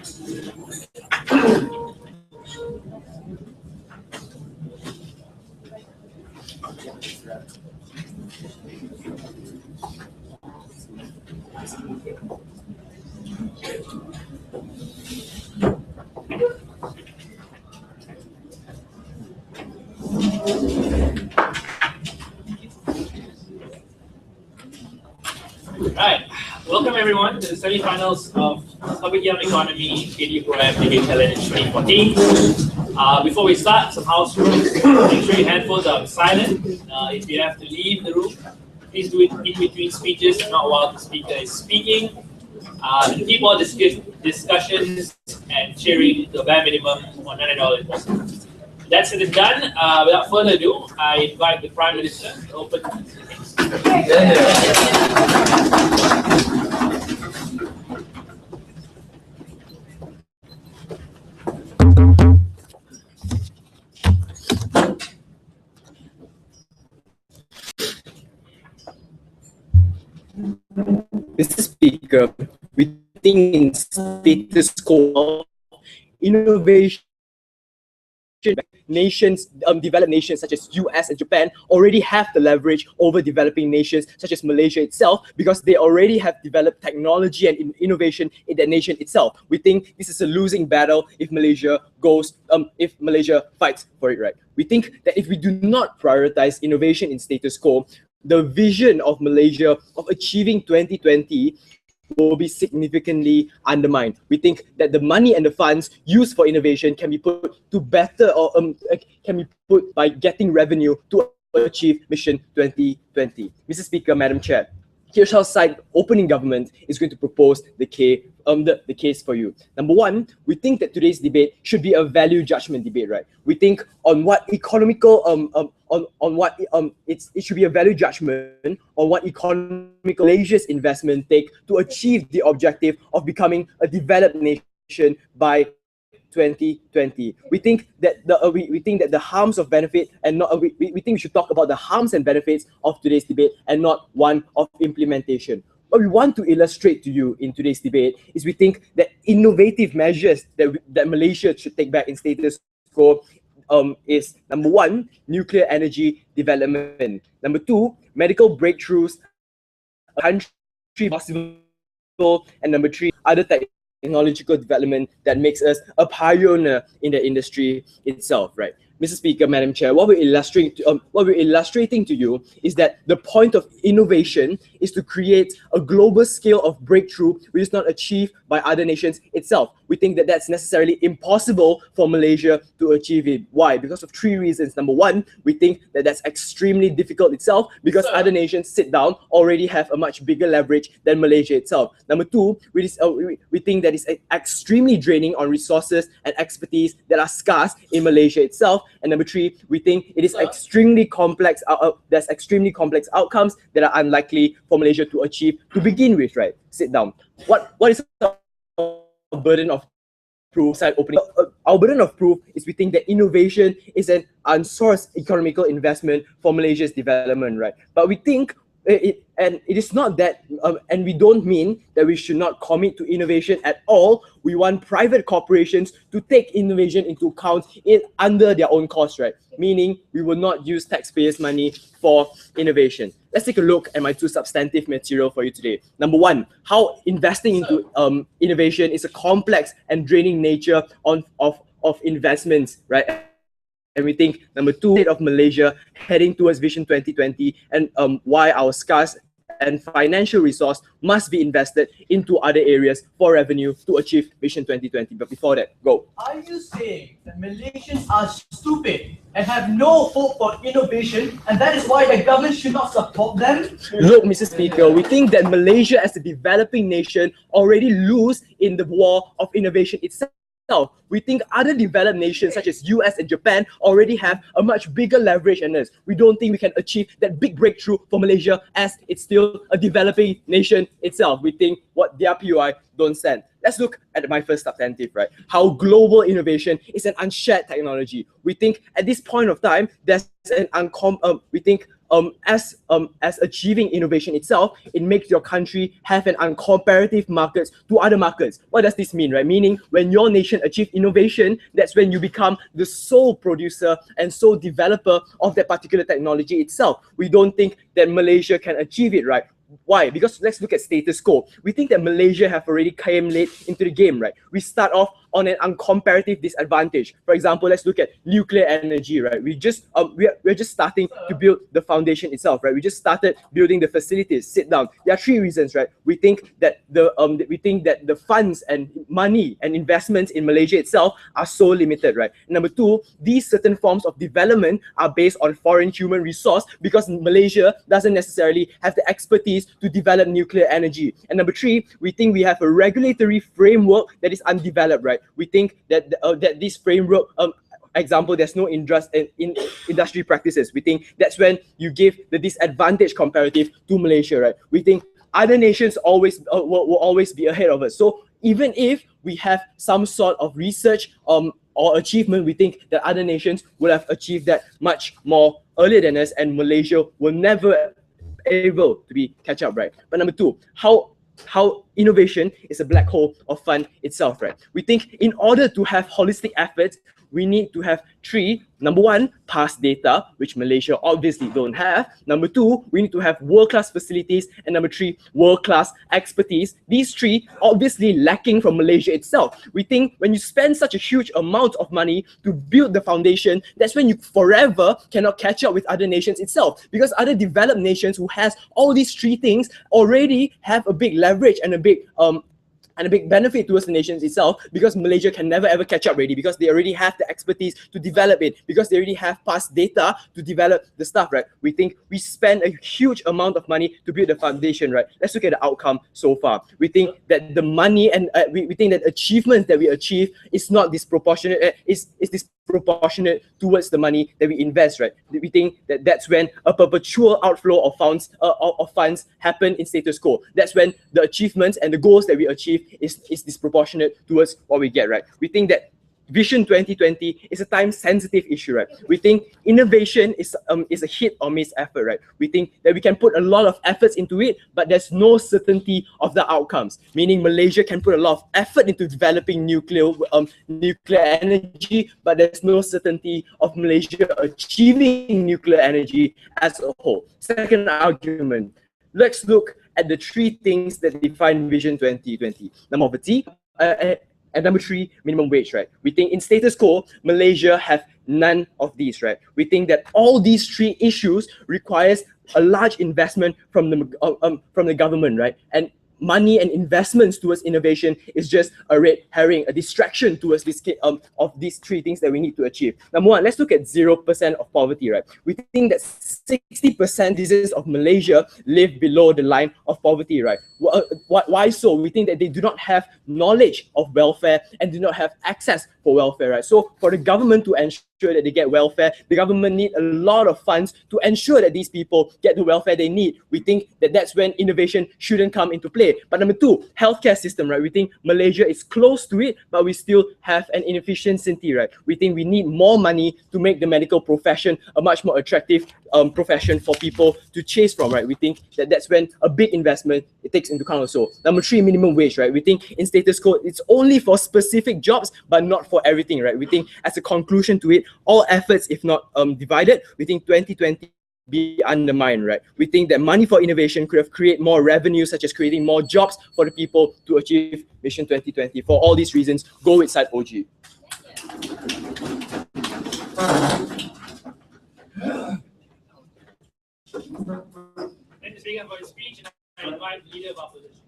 Right. Welcome everyone to the semifinals of Kopitiam Ekonomi KDU Pro-Ams Debate Challenge 2014. Before we start, some house rules. Make sure your headphones are silent. If you have to leave the room, please do it in between speeches, not while the speaker is speaking. And keep all discussions and cheering to a bare minimum on $9 if possible. That's it and done. Without further ado, I invite the Prime Minister to open the meetings. Mr. Speaker, we think in status quo, innovation nations, developed nations such as US and Japan already have the leverage over developing nations such as Malaysia itself because they already have developed technology and innovation in their nation itself. We think this is a losing battle if Malaysia fights for it, right? We think that if we do not prioritize innovation in status quo, the vision of Malaysia of achieving 2020 will be significantly undermined. We think that the money and the funds used for innovation can be put to better or can be put by getting revenue to achieve Mission 2020. Mr. Speaker, Madam Chair, here's how side opening government is going to propose the case for you. Number one, we think that today's debate should be a value judgment debate, right? We think on what economical it should be a value judgment on what economical Malaysia's investment take to achieve the objective of becoming a developed nation by 2020. We think that the harms of benefit and not we think we should talk about the harms and benefits of today's debate and not one of implementation. What we want to illustrate to you in today's debate is we think that innovative measures that Malaysia should take back in status quo is number one, nuclear energy development. Number two, medical breakthroughs, country possible, and number three, other technological development that makes us a pioneer in the industry itself, right? Mr. Speaker, Madam Chair, what we're illustrating to you is that the point of innovation is to create a global scale of breakthrough which is not achieved by other nations itself. We think that that's necessarily impossible for Malaysia to achieve it. Why? Because of three reasons. Number one, we think that that's extremely difficult itself because other nations sit down already have a much bigger leverage than Malaysia itself. Number two, we think that it's extremely draining on resources and expertise that are scarce in Malaysia itself. And number three, we think it is extremely complex. There's extremely complex outcomes that are unlikely for Malaysia to achieve to begin with. Right? Sit down. What is our burden of proof? Side opening. Our burden of proof is we think that innovation is an unsourced economical investment for Malaysia's development. Right? But we think it is not that, and we don't mean that we should not commit to innovation at all. We want private corporations to take innovation into account under their own cost, right? Meaning we will not use taxpayers' money for innovation. Let's take a look at my two substantive material for you today. Number one, how investing into innovation is a complex and draining nature of investments, right? And we think number two, state of Malaysia heading towards Vision 2020 and why our scarce and financial resource must be invested into other areas for revenue to achieve Vision 2020. But before that, go. Are you saying that Malaysians are stupid and have no hope for innovation and that is why the government should not support them? Look, Mr. Speaker, we think that Malaysia as a developing nation already lose in the war of innovation itself. We think other developed nations such as US and Japan already have a much bigger leverage than us. We don't think we can achieve that big breakthrough for Malaysia as it's still a developing nation itself. We think what their POI don't stand. Let's look at my first substantive, right? How global innovation is an unshared technology. We think at this point of time, there's an as achieving innovation itself, it makes your country have an uncomparative markets to other markets. What does this mean, right? Meaning when your nation achieves innovation, that's when you become the sole producer and sole developer of that particular technology itself. We don't think that Malaysia can achieve it, right? Why? Because let's look at status quo. We think that Malaysia have already came late into the game, right? We start off on an uncomparative disadvantage. For example, let's look at nuclear energy, right? We're just starting to build the foundation itself, right? We just started building the facilities. Sit down. There are three reasons, right? We think that the funds and money and investments in Malaysia itself are so limited, right? Number two, these certain forms of development are based on foreign human resource because Malaysia doesn't necessarily have the expertise to develop nuclear energy. And number three, we think we have a regulatory framework that is undeveloped, right? We think that that this framework, example, there's no interest in industry practices. We think that's when you give the disadvantage comparative to Malaysia, right? We think other nations always will always be ahead of us. So even if we have some sort of research or achievement, we think that other nations will have achieved that much more earlier than us, and Malaysia will never able to be catch up, right? But number two, how innovation is a black hole of fun itself, right? We think in order to have holistic efforts, we need to have three. Number one, past data, which Malaysia obviously don't have. Number two, we need to have world-class facilities. And number three, world-class expertise. These three obviously lacking from Malaysia itself. We think when you spend such a huge amount of money to build the foundation, that's when you forever cannot catch up with other nations itself. Because other developed nations who has all these three things already have a big leverage and a big benefit towards the nations itself, because Malaysia can never ever catch up already, because they already have the expertise to develop it, because they already have past data to develop the stuff, right? We think we spend a huge amount of money to build the foundation, right? Let's look at the outcome so far. We think that the money and we think that achievements that we achieve is not disproportionate, is disproportionate towards the money that we invest, right? We think that that's when a perpetual outflow of funds happen in status quo. That's when the achievements and the goals that we achieve is disproportionate towards what we get, right? We think that Vision 2020 is a time-sensitive issue, right? We think innovation is a hit or miss effort, right? We think that we can put a lot of efforts into it, but there's no certainty of the outcomes. Meaning Malaysia can put a lot of effort into developing nuclear energy, but there's no certainty of Malaysia achieving nuclear energy as a whole. Second argument, let's look at the three things that define Vision 2020. Number T, and number three, minimum wage, right? We think in status quo, Malaysia have none of these, right? We think that all these three issues requires a large investment from the government, right? And money and investments towards innovation is just a red herring, a distraction towards this of these three things that we need to achieve. Number one, let's look at 0% of poverty, right? We think that 60% citizens of Malaysia live below the line of poverty, right? Why so? We think that they do not have knowledge of welfare and do not have access for welfare, right? So for the government to ensure that they get welfare, the government need a lot of funds to ensure that these people get the welfare they need. We think that that's when innovation shouldn't come into play. But number two, healthcare system, right? We think Malaysia is close to it, but we still have an inefficiency, right? We think we need more money to make the medical profession a much more attractive profession for people to chase from, right? We think that that's when a big investment it takes into account also. Number three, minimum wage, right? We think in status quo, it's only for specific jobs, but not for everything, right? We think as a conclusion to it, all efforts, if not divided, we think 2020 be undermined, right? We think that money for innovation could have created more revenue, such as creating more jobs for the people to achieve Mission 2020. For all these reasons, go with side OG. Thank you, speaker, for your speech, and I invite the leader of opposition.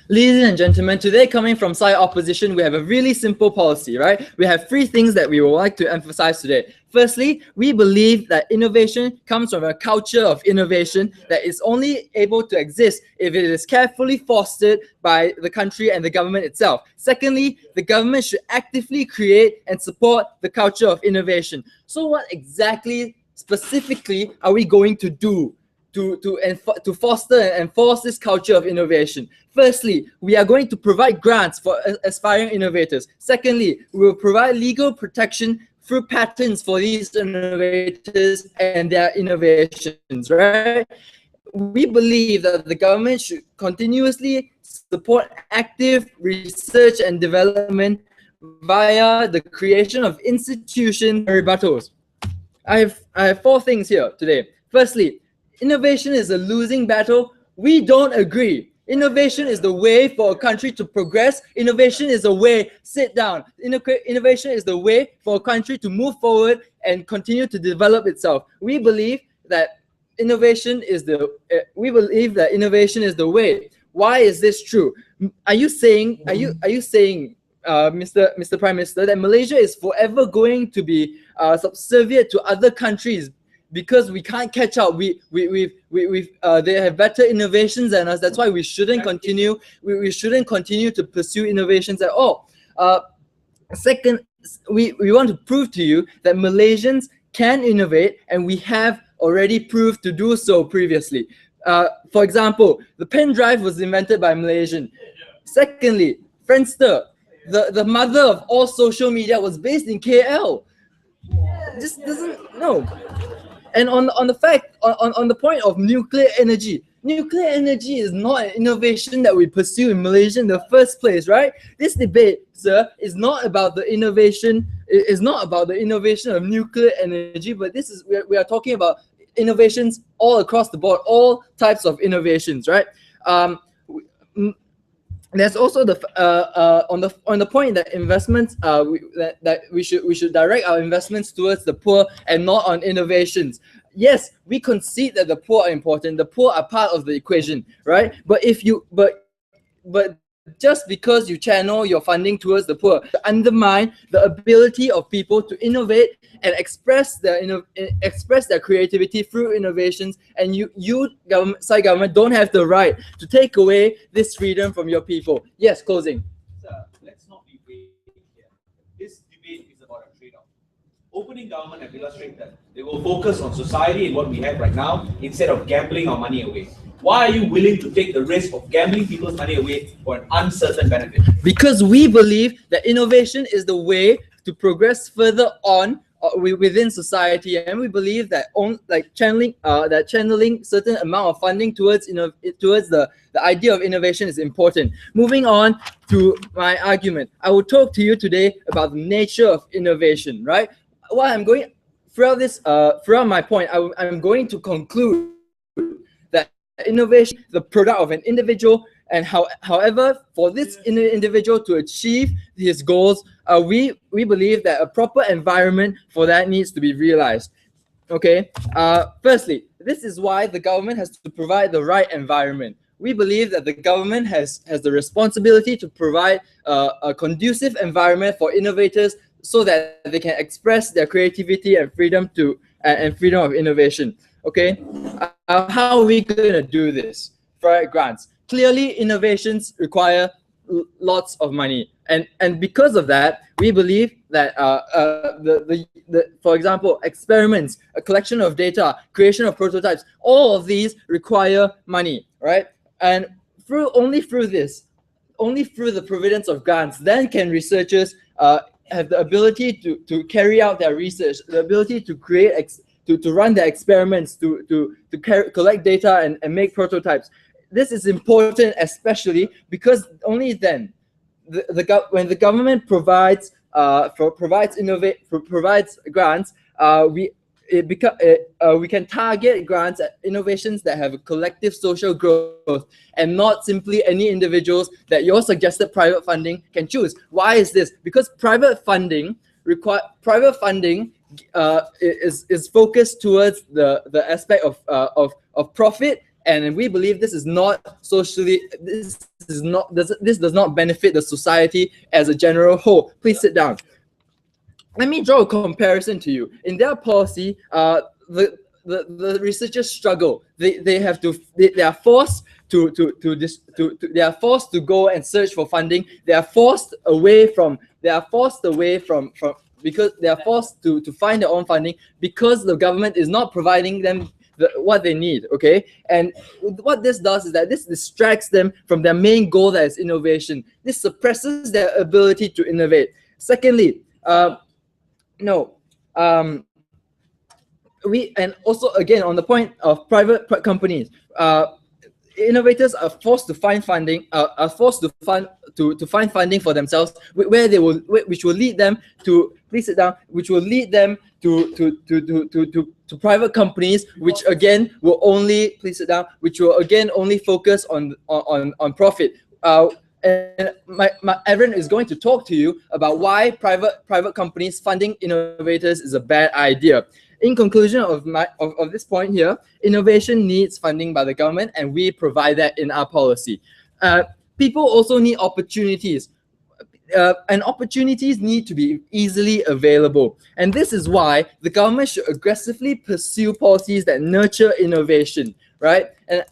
Ladies and gentlemen, today coming from side opposition, we have a really simple policy, right? We have three things that we would like to emphasize today. Firstly, we believe that innovation comes from a culture of innovation that is only able to exist if it is carefully fostered by the country and the government itself. Secondly, the government should actively create and support the culture of innovation. So what exactly specifically are we going to do to foster and enforce this culture of innovation? Firstly, we are going to provide grants for aspiring innovators. Secondly, we will provide legal protection through patents for these innovators and their innovations, right? We believe that the government should continuously support active research and development via the creation of institutions and rebuttals. I have 4 things here today. Firstly, innovation is a losing battle. We don't agree. Innovation is the way for a country to progress. Innovation is the way, sit down. Innovation is the way for a country to move forward and continue to develop itself. We believe that innovation is the way. Why is this true? Are you saying, Mr. Prime Minister, that Malaysia is forever going to be subservient to other countries because we can't catch up? They have better innovations than us. That's why we shouldn't continue. We shouldn't continue to pursue innovations at all. Second, we want to prove to you that Malaysians can innovate, and we have already proved to do so previously. For example, the pen drive was invented by Malaysian. Secondly, Friendster, the mother of all social media, was based in KL. Just doesn't know. And on the point of nuclear energy is not an innovation that we pursue in Malaysia in the first place, right? This debate, sir, is not about the innovation. It is not about the innovation of nuclear energy, but we are talking about innovations all across the board, all types of innovations, right? There's also on the point that investments that we should direct our investments towards the poor and not on innovations. Yes, we concede that the poor are important. The poor are part of the equation, right? But just because you channel your funding towards the poor, undermine the ability of people to innovate and express their creativity through innovations, and you side government don't have the right to take away this freedom from your people. Yes, closing. Sir, let's not be vague here. This debate is about a trade-off. Opening government have illustrated that they will focus on society and what we have right now instead of gambling our money away. Why are you willing to take the risk of gambling people's money away for an uncertain benefit? Because we believe that innovation is the way to progress further on within society, and we believe that channeling certain amount of funding towards the idea of innovation is important. Moving on to my argument, I will talk to you today about the nature of innovation. Right? What I'm going throughout my point, I'm going to conclude that innovation is the product of an individual, and however, for this individual to achieve his goals, we believe that a proper environment for that needs to be realized. Okay. Firstly, this is why the government has to provide the right environment. We believe that the government has the responsibility to provide a conducive environment for innovators so that they can express their creativity and freedom of innovation. Okay. How are we going to do this? For grants. Clearly, innovations require lots of money, and because of that, we believe that for example, experiments, a collection of data, creation of prototypes, all of these require money, right? And only through the providence of grants, then can researchers have the ability to carry out their research, the ability to create to run their experiments, to collect data and make prototypes. This is important, especially because only then, when the government provides grants, we can target grants at innovations that have a collective social growth and not simply any individuals that your suggested private funding can choose. Why is this? Because private funding is focused towards the aspect of profit. And we believe this is not socially. This does not benefit the society as a general whole. Please sit down. Let me draw a comparison to you. In their policy, the researchers struggle. They are forced to go and search for funding. They are forced away from because they are forced to find their own funding because the government is not providing them what they need, okay? And what this does is that this distracts them from their main goal, that is innovation. This suppresses their ability to innovate. Secondly, and also again on the point of private companies, innovators are forced to find funding, are forced to find funding for themselves, which will lead them to which will lead them to private companies, which again will only which will again only focus on profit. And Evan is going to talk to you about why private companies funding innovators is a bad idea. In conclusion of this point here, innovation needs funding by the government, and we provide that in our policy. People also need opportunities, and opportunities need to be easily available. And this is why the government should aggressively pursue policies that nurture innovation, right? And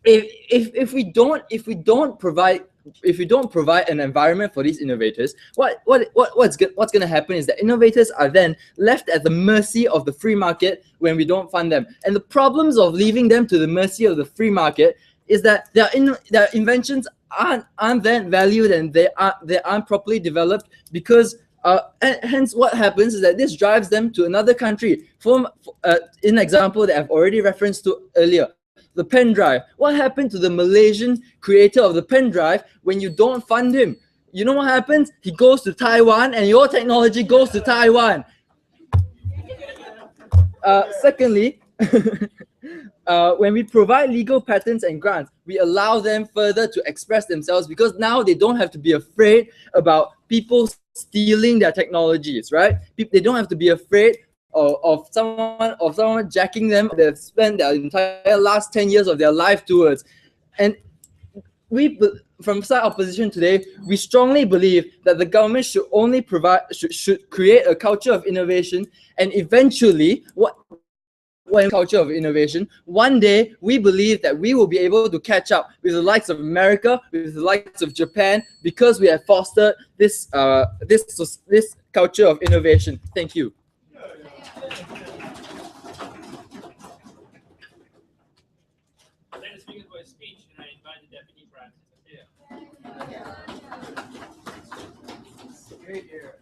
if we don't provide an environment for these innovators, what's going to happen is that innovators are then left at the mercy of the free market when we don't fund them. And the problems of leaving them to the mercy of the free market is that their inventions aren't then valued, and they aren't properly developed, because and hence what happens is that this drives them to another country. In example that I've already referenced to earlier, the pen drive. What happened to the Malaysian creator of the pen drive when you don't fund him? You know what happens? He goes to Taiwan, and your technology goes to Taiwan. Secondly, when we provide legal patents and grants, we allow them further to express themselves, because now they don't have to be afraid about people stealing their technologies, right? They don't have to be afraid of someone jacking them. They've spent their entire last 10 years of their life towards. And from side opposition today, we strongly believe that the government should only should create a culture of innovation, and eventually culture of innovation, one day we believe that we will be able to catch up with the likes of America, with the likes of Japan, because we have fostered this culture of innovation. Thank you. Thank the speaker for his speech, and I invite the Deputy Prime Minister here. Great here.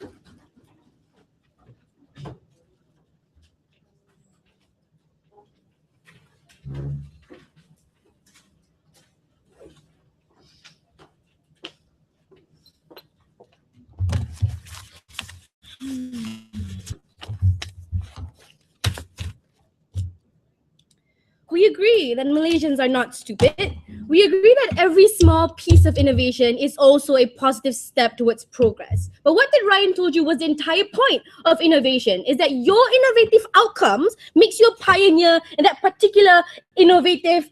We agree that Malaysians are not stupid. We agree that every small piece of innovation is also a positive step towards progress. But what did Ryan told you was the entire point of innovation, is that your innovative outcomes makes you a pioneer in that particular innovative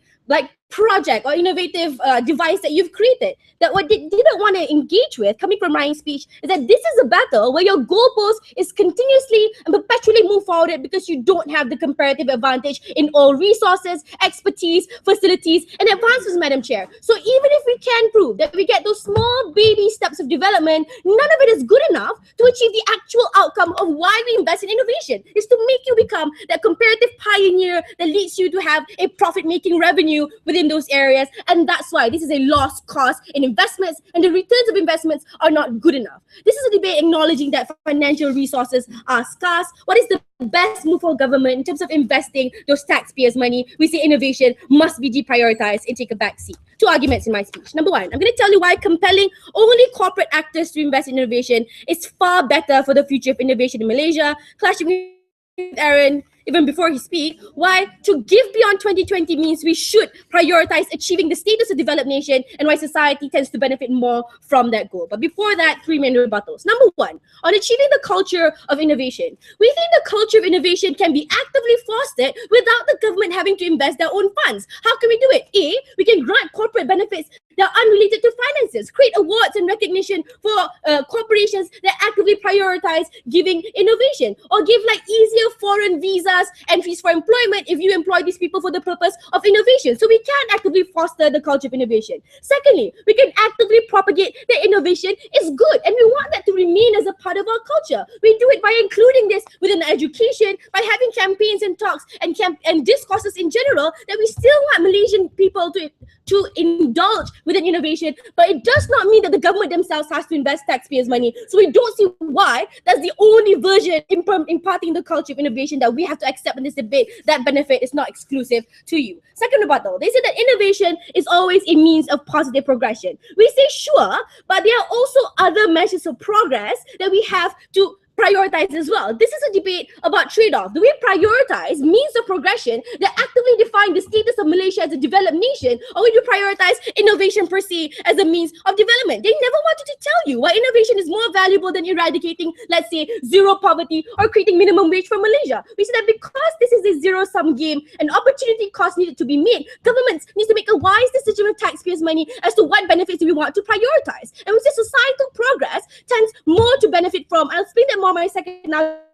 project or innovative device that you've created. That what they didn't want to engage with, coming from Ryan's speech, is that this is a battle where your goalpost is continuously and perpetually move forward because you don't have the comparative advantage in all resources, expertise, facilities, and advances, Madam Chair. So even if we can prove that we get those small baby steps of development, none of it is good enough to achieve the actual outcome of why we invest in innovation. Is to make you become that comparative pioneer that leads you to have a profit-making revenue within those areas. And that's why this is a lost cause in investments, and the returns of investments are not good enough. This is a debate acknowledging that financial resources are scarce. What is the best move for government in terms of investing those taxpayers' money? We say innovation must be deprioritized and take a back seat. Two arguments in my speech. Number one, I'm going to tell you why compelling only corporate actors to invest in innovation is far better for the future of innovation in Malaysia. Clashing with Aaron, even before he speaks, why to give beyond 2020 means we should prioritize achieving the status of developed nation, and why society tends to benefit more from that goal. But before that, 3 main rebuttals. Number one, on achieving the culture of innovation. We think the culture of innovation can be actively fostered without the government having to invest their own funds. How can we do it? A, we can grant corporate benefits that are unrelated to finances. Create awards and recognition for corporations that actively prioritize giving innovation, or give like easier foreign visas, entries for employment if you employ these people for the purpose of innovation. So we can actively foster the culture of innovation. Secondly, we can actively propagate that innovation is good, and we want that to remain as a part of our culture. We do it by including this within education, by having campaigns and talks and discourses in general, that we still want Malaysian people to indulge within innovation, but it does not mean that the government themselves has to invest taxpayers' money. So we don't see why that's the only version imparting the culture of innovation that we have to accept in this debate. That benefit is not exclusive to you. Second rebuttal, they say that innovation is always a means of positive progression. We say sure, but there are also other measures of progress that we have to prioritize as well. This is a debate about trade-off. Do we prioritize means of progression that actively define the status of Malaysia as a developed nation, or would you prioritize innovation per se as a means of development? They never wanted to tell you why innovation is more valuable than eradicating, let's say, zero poverty or creating minimum wage for Malaysia. We said that because this is a zero-sum game and opportunity cost needed to be made, governments need to make a wise decision with taxpayers' money as to what benefits do we want to prioritize. And we say societal progress tends more to benefit from, I'll explain that more my second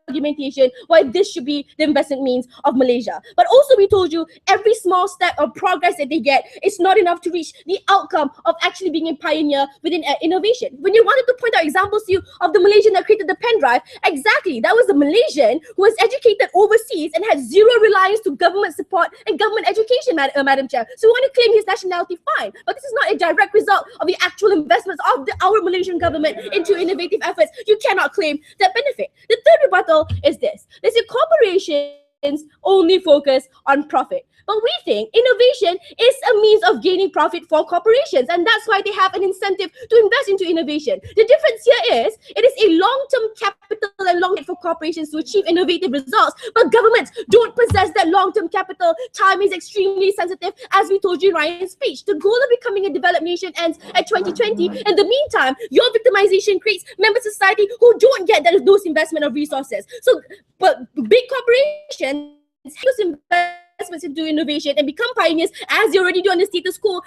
argumentation why this should be the investment means of Malaysia. But also we told you every small step of progress that they get is not enough to reach the outcome of actually being a pioneer within innovation. When you wanted to point out examples to you of the Malaysian that created the pen drive, exactly, that was the Malaysian who was educated overseas and had zero reliance to government support and government education, Madam Chair. So we want to claim his nationality, fine, but this is not a direct result of the actual investments of our Malaysian government into innovative efforts. You cannot claim that benefit. The third rebuttal is this. They say corporations only focus on profit. But we think innovation is a means of gaining profit for corporations, and that's why they have an incentive to invest into innovation. The difference here is it is a long-term capital and long-term for corporations to achieve innovative results, but governments don't possess that long-term capital. Time is extremely sensitive, as we told you in Ryan's speech. The goal of becoming a developed nation ends at 2020. In the meantime, your victimization creates member society who don't get those investment of resources. So, but big corporations use investments into innovation and become pioneers, as they already do on the status quo,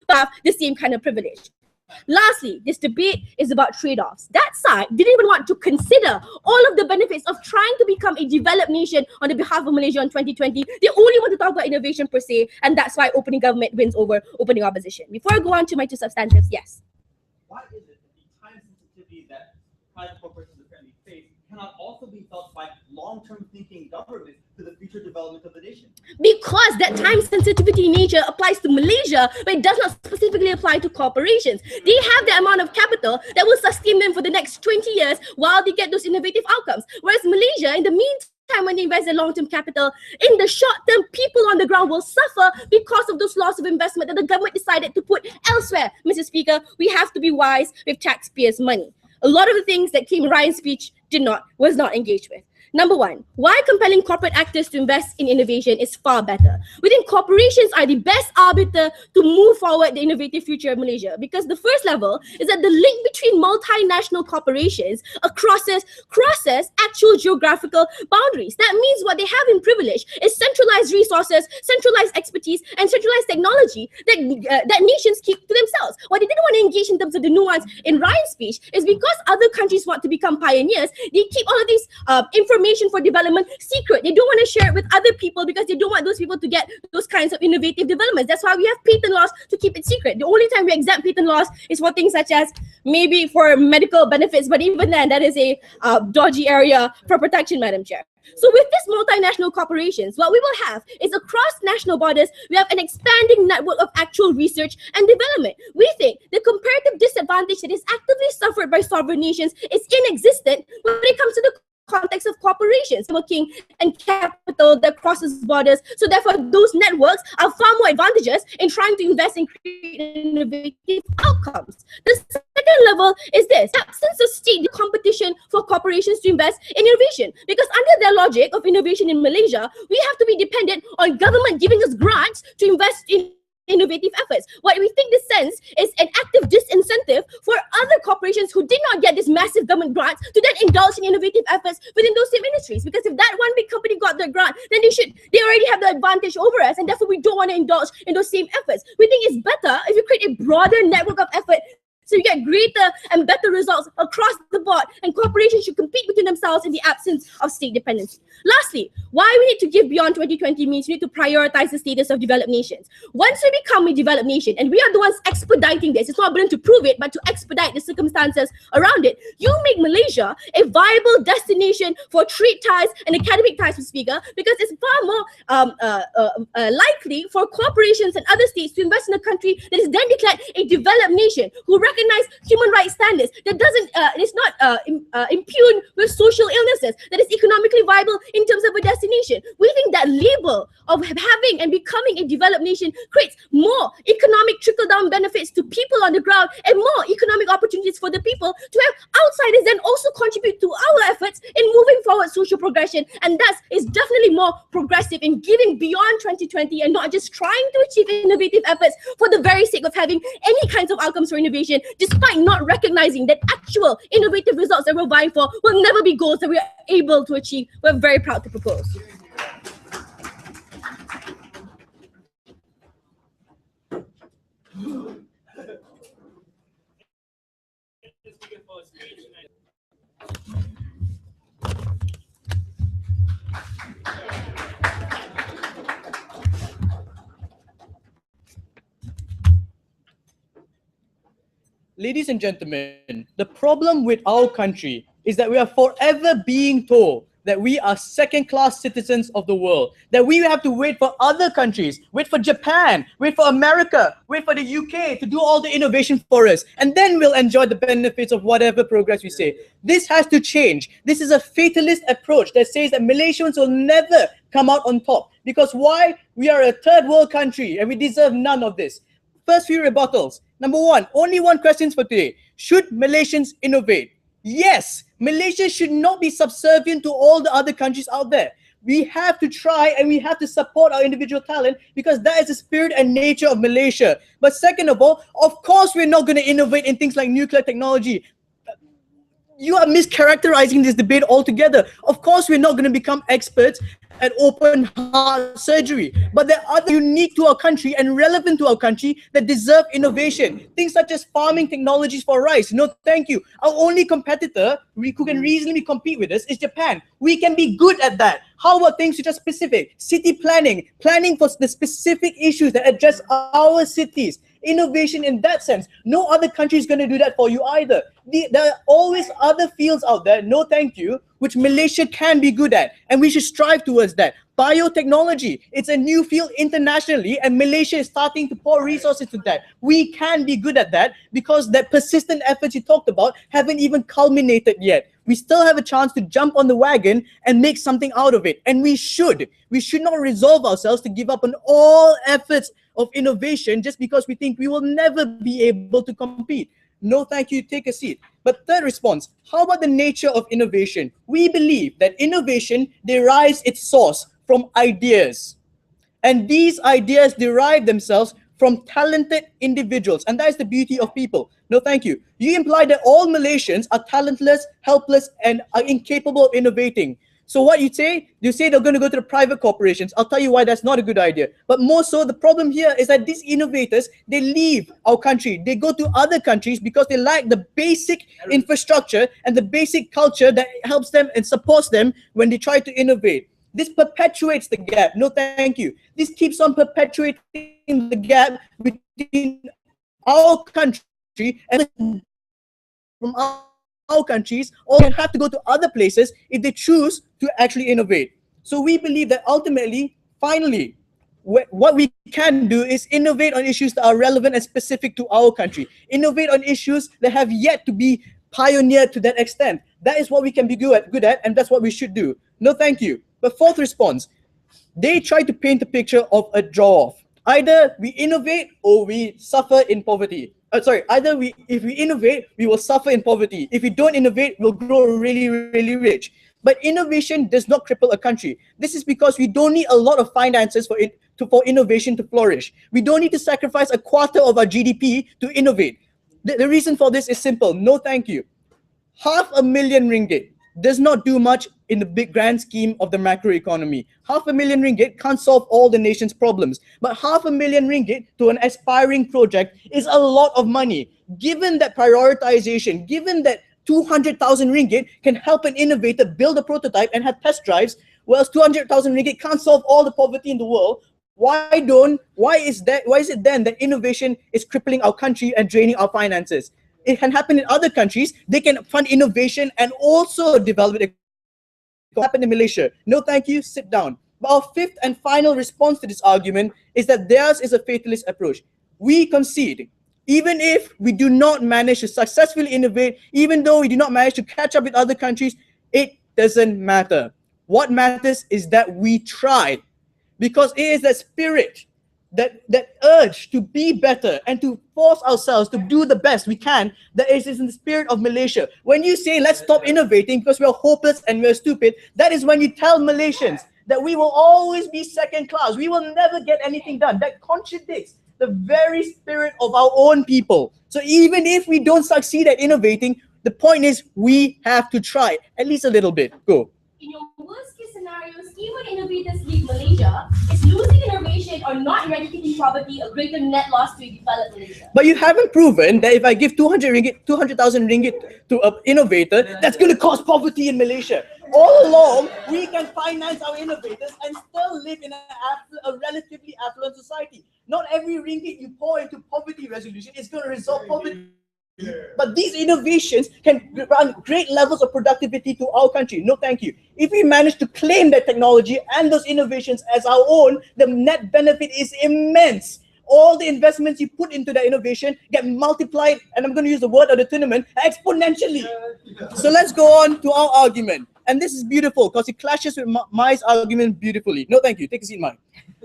have the same kind of privilege. Lastly, this debate is about trade-offs. That side didn't even want to consider all of the benefits of trying to become a developed nation on the behalf of Malaysia in 2020. They only want to talk about innovation per se, and that's why opening government wins over opening opposition. Before I go on to my two substantives, yes. Why is it that the time sensitivity that private corporations apparently face cannot also be felt by long-term thinking governments to the future development of the nation? Because that time sensitivity nature applies to Malaysia, but it does not specifically apply to corporations. They have the amount of capital that will sustain them for the next 20 years while they get those innovative outcomes. Whereas Malaysia, in the meantime, when they invest in long-term capital, in the short term, people on the ground will suffer because of those loss of investment that the government decided to put elsewhere. Mr. Speaker, we have to be wise with taxpayers' money. A lot of the things that came in Ryan's speech was not engaged with. Number one, why compelling corporate actors to invest in innovation is far better. We think corporations are the best arbiter to move forward the innovative future of Malaysia, because the first level is that the link between multinational corporations crosses actual geographical boundaries. That means what they have in privilege is centralized resources, centralized expertise, and centralized technology that nations keep to themselves. What they didn't want to engage in terms of the nuance in Ryan's speech is because other countries want to become pioneers, they keep all of these information for development secret. They don't want to share it with other people because they don't want those people to get those kinds of innovative developments. That's why we have patent laws to keep it secret. The only time we exempt patent laws is for things such as maybe for medical benefits, but even then, that is a dodgy area for protection, Madam Chair. So with these multinational corporations, what we will have is across national borders, we have an expanding network of actual research and development. We think the comparative disadvantage that is actively suffered by sovereign nations is inexistent when it comes to the context of corporations, working and capital that crosses borders. So therefore, those networks are far more advantageous in trying to invest and create innovative outcomes. The second level is this: absence of state competition for corporations to invest in innovation. Because under their logic of innovation in Malaysia, we have to be dependent on government giving us grants to invest in innovative efforts. What we think this sends is an active disincentive for other corporations who did not get this massive government grants to then indulge in innovative efforts within those same industries. Because if that one big company got the grant, then they already have the advantage over us, and therefore we don't want to indulge in those same efforts. We think it's better if you create a broader network of effort, so you get greater and better results across the board, and corporations should compete between themselves in the absence of state dependency. Lastly, why we need to give beyond 2020 means we need to prioritize the status of developed nations. Once we become a developed nation, and we are the ones expediting this, it's not burden to prove it, but to expedite the circumstances around it, you make Malaysia a viable destination for trade ties and academic ties with speaker, because it's far more likely for corporations and other states to invest in a country that is then declared a developed nation, who recognize human rights standards, that doesn't is not impugned with social illnesses, that is economically viable in terms of a destination. We think that label of having and becoming a developed nation creates more economic trickle-down benefits to people on the ground, and more economic opportunities for the people to have outsiders then also contribute to our efforts in moving forward social progression, and thus is definitely more progressive in giving beyond 2020 and not just trying to achieve innovative efforts for the very sake of having any kinds of outcomes for innovation, despite not recognizing that actual innovative results that we're vying for will never be goals that we are able to achieve. We're very proud to propose. Ladies and gentlemen, the problem with our country is that we are forever being told that we are second-class citizens of the world, that we have to wait for other countries, wait for Japan, wait for America, wait for the UK to do all the innovation for us, and then we'll enjoy the benefits of whatever progress we say. This has to change. This is a fatalist approach that says that Malaysians will never come out on top. Because why? We are a third world country and we deserve none of this. First few rebuttals. Number one, only one question for today. Should Malaysians innovate? Yes, Malaysia should not be subservient to all the other countries out there. We have to try and we have to support our individual talent, because that is the spirit and nature of Malaysia. But second of all, of course, we're not going to innovate in things like nuclear technology. You are mischaracterizing this debate altogether. Of course, we're not going to become experts at open heart surgery, but there are other unique to our country and relevant to our country that deserve innovation. Things such as farming technologies for rice. No, thank you. Our only competitor who can reasonably compete with us is Japan. We can be good at that. How about things which are specific? City planning, planning for the specific issues that address our cities. Innovation in that sense. No other country is going to do that for you either. There are always other fields out there, no thank you, which Malaysia can be good at, and we should strive towards that. Biotechnology, it's a new field internationally, and Malaysia is starting to pour resources to that. We can be good at that, because that persistent efforts you talked about haven't even culminated yet. We still have a chance to jump on the wagon and make something out of it, and we should. We should not resolve ourselves to give up on all efforts of innovation just because we think we will never be able to compete. No, thank you, take a seat. But third response, how about the nature of innovation? We believe that innovation derives its source from ideas. And these ideas derive themselves from talented individuals. And that is the beauty of people. No, thank you. You imply that all Malaysians are talentless, helpless, and are incapable of innovating. So what you say they're going to go to the private corporations. I'll tell you why that's not a good idea. But more so, the problem here is that these innovators, they leave our country. They go to other countries because they lack the basic infrastructure and the basic culture that helps them and supports them when they try to innovate. This perpetuates the gap. No, thank you. This keeps on perpetuating the gap between our country and from our countries, or can have to go to other places if they choose to actually innovate. So we believe that ultimately, finally, what we can do is innovate on issues that are relevant and specific to our country. Innovate on issues that have yet to be pioneered to that extent. That is what we can be good at, and that's what we should do. No, thank you. But fourth response, they try to paint a picture of a draw-off. Either we innovate or we suffer in poverty. If we innovate, we will suffer in poverty. If we don't innovate, we'll grow really, really rich. But innovation does not cripple a country. This is because we don't need a lot of finances for innovation to flourish. We don't need to sacrifice a quarter of our GDP to innovate. The reason for this is simple. No, thank you. RM500,000 does not do much in the big grand scheme of the macroeconomy. RM500,000 can't solve all the nation's problems, but RM500,000 to an aspiring project is a lot of money. Given that prioritization, given that 200,000 ringgit can help an innovator build a prototype and have test drives, whereas 200,000 ringgit can't solve all the poverty in the world, why is it then that innovation is crippling our country and draining our finances? It can happen in other countries. They can fund innovation and also develop it. Happen in Malaysia. No, thank you. Sit down. But our fifth and final response to this argument is that theirs is a fatalist approach. We concede. Even if we do not manage to successfully innovate, even though we do not manage to catch up with other countries, it doesn't matter. What matters is that we tried, because it is that spirit, that urge to be better and to force ourselves to do the best we can, that is in the spirit of Malaysia. When you say let's stop innovating because we're hopeless and we're stupid, that is when you tell Malaysians that we will always be second class, we will never get anything done. That contradicts the very spirit of our own people. So even if we don't succeed at innovating, the point is we have to try at least a little bit. Go. In your worst case scenarios, even innovators leave Malaysia, is losing innovation or not eradicating poverty a greater net loss to a developed Malaysia? But you haven't proven that if I give 200,000 ringgit to an innovator, that's going to cause poverty in Malaysia. All along, we can finance our innovators and still live in a relatively affluent society. Not every ringgit you pour into poverty resolution is going to resolve poverty. But these innovations can run great levels of productivity to our country. No, thank you. If we manage to claim that technology and those innovations as our own, the net benefit is immense. All the investments you put into that innovation get multiplied, and I'm going to use the word of the tournament, exponentially. So let's go on to our argument. And this is beautiful because it clashes with Mai's argument beautifully. No, thank you. Take a seat, Mai.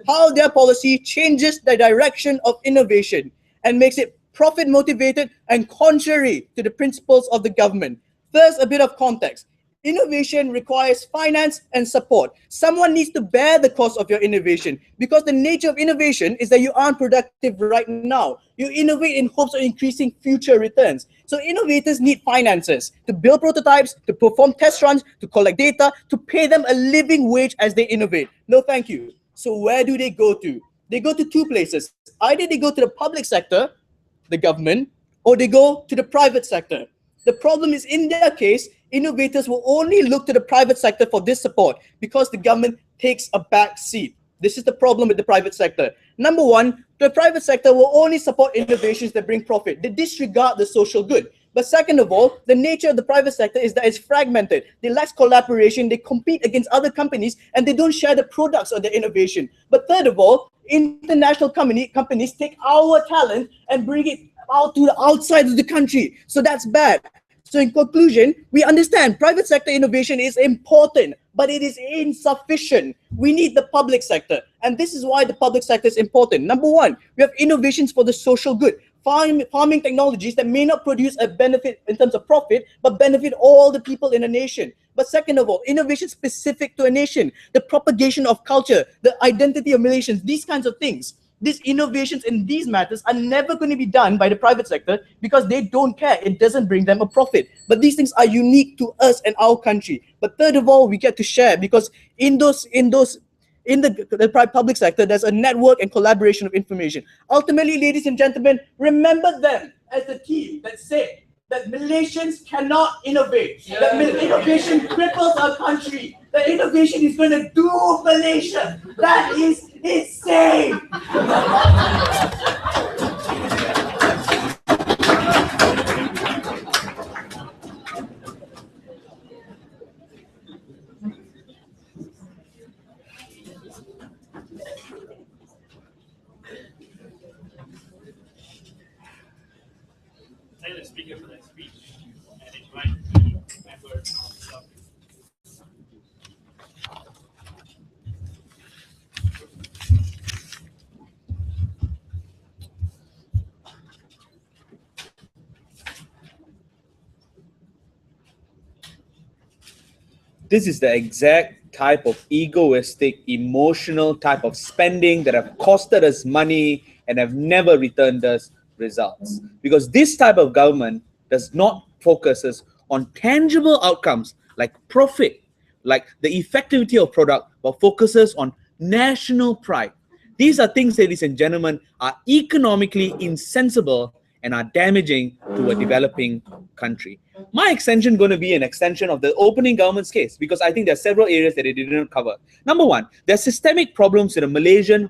How their policy changes the direction of innovation and makes it profit motivated and contrary to the principles of the government. First, a bit of context. Innovation requires finance and support. Someone needs to bear the cost of your innovation, because the nature of innovation is that you aren't productive right now. You innovate in hopes of increasing future returns. So innovators need finances to build prototypes, to perform test runs, to collect data, to pay them a living wage as they innovate. No, thank you. So where do they go to? They go to two places. Either they go to the public sector, the government, or they go to the private sector. The problem is, in their case, innovators will only look to the private sector for this support because the government takes a back seat. This is the problem with the private sector. Number one, the private sector will only support innovations that bring profit. They disregard the social good. But second of all, the nature of the private sector is that it's fragmented. They lack collaboration, they compete against other companies, and they don't share the products of their innovation. But third of all, international companies take our talent and bring it out to the outside of the country. So that's bad. So in conclusion, we understand private sector innovation is important, but it is insufficient. We need the public sector. And this is why the public sector is important. Number one, we have innovations for the social good. Farming technologies that may not produce a benefit in terms of profit, but benefit all the people in a nation. But second of all, innovation specific to a nation, the propagation of culture, the identity of Malaysians, these kinds of things. These innovations in these matters are never going to be done by the private sector because they don't care. It doesn't bring them a profit. But these things are unique to us and our country. But third of all, we get to share because in the public sector, there's a network and collaboration of information. Ultimately, ladies and gentlemen, remember them as the team that said that Malaysians cannot innovate, that innovation cripples our country, that innovation is going to do Malaysia. That is insane. Thank the speaker for that speech and invite the members of the subject. This is the exact type of egoistic, emotional type of spending that have costed us money and have never returned us results. Because this type of government does not focuses on tangible outcomes like profit, like the effectivity of product, but focuses on national pride. These are things, ladies and gentlemen, are economically insensible and are damaging to a developing country. My extension going to be an extension of the opening government's case, because I think there are several areas that it didn't cover. Number one, there are systemic problems in a Malaysian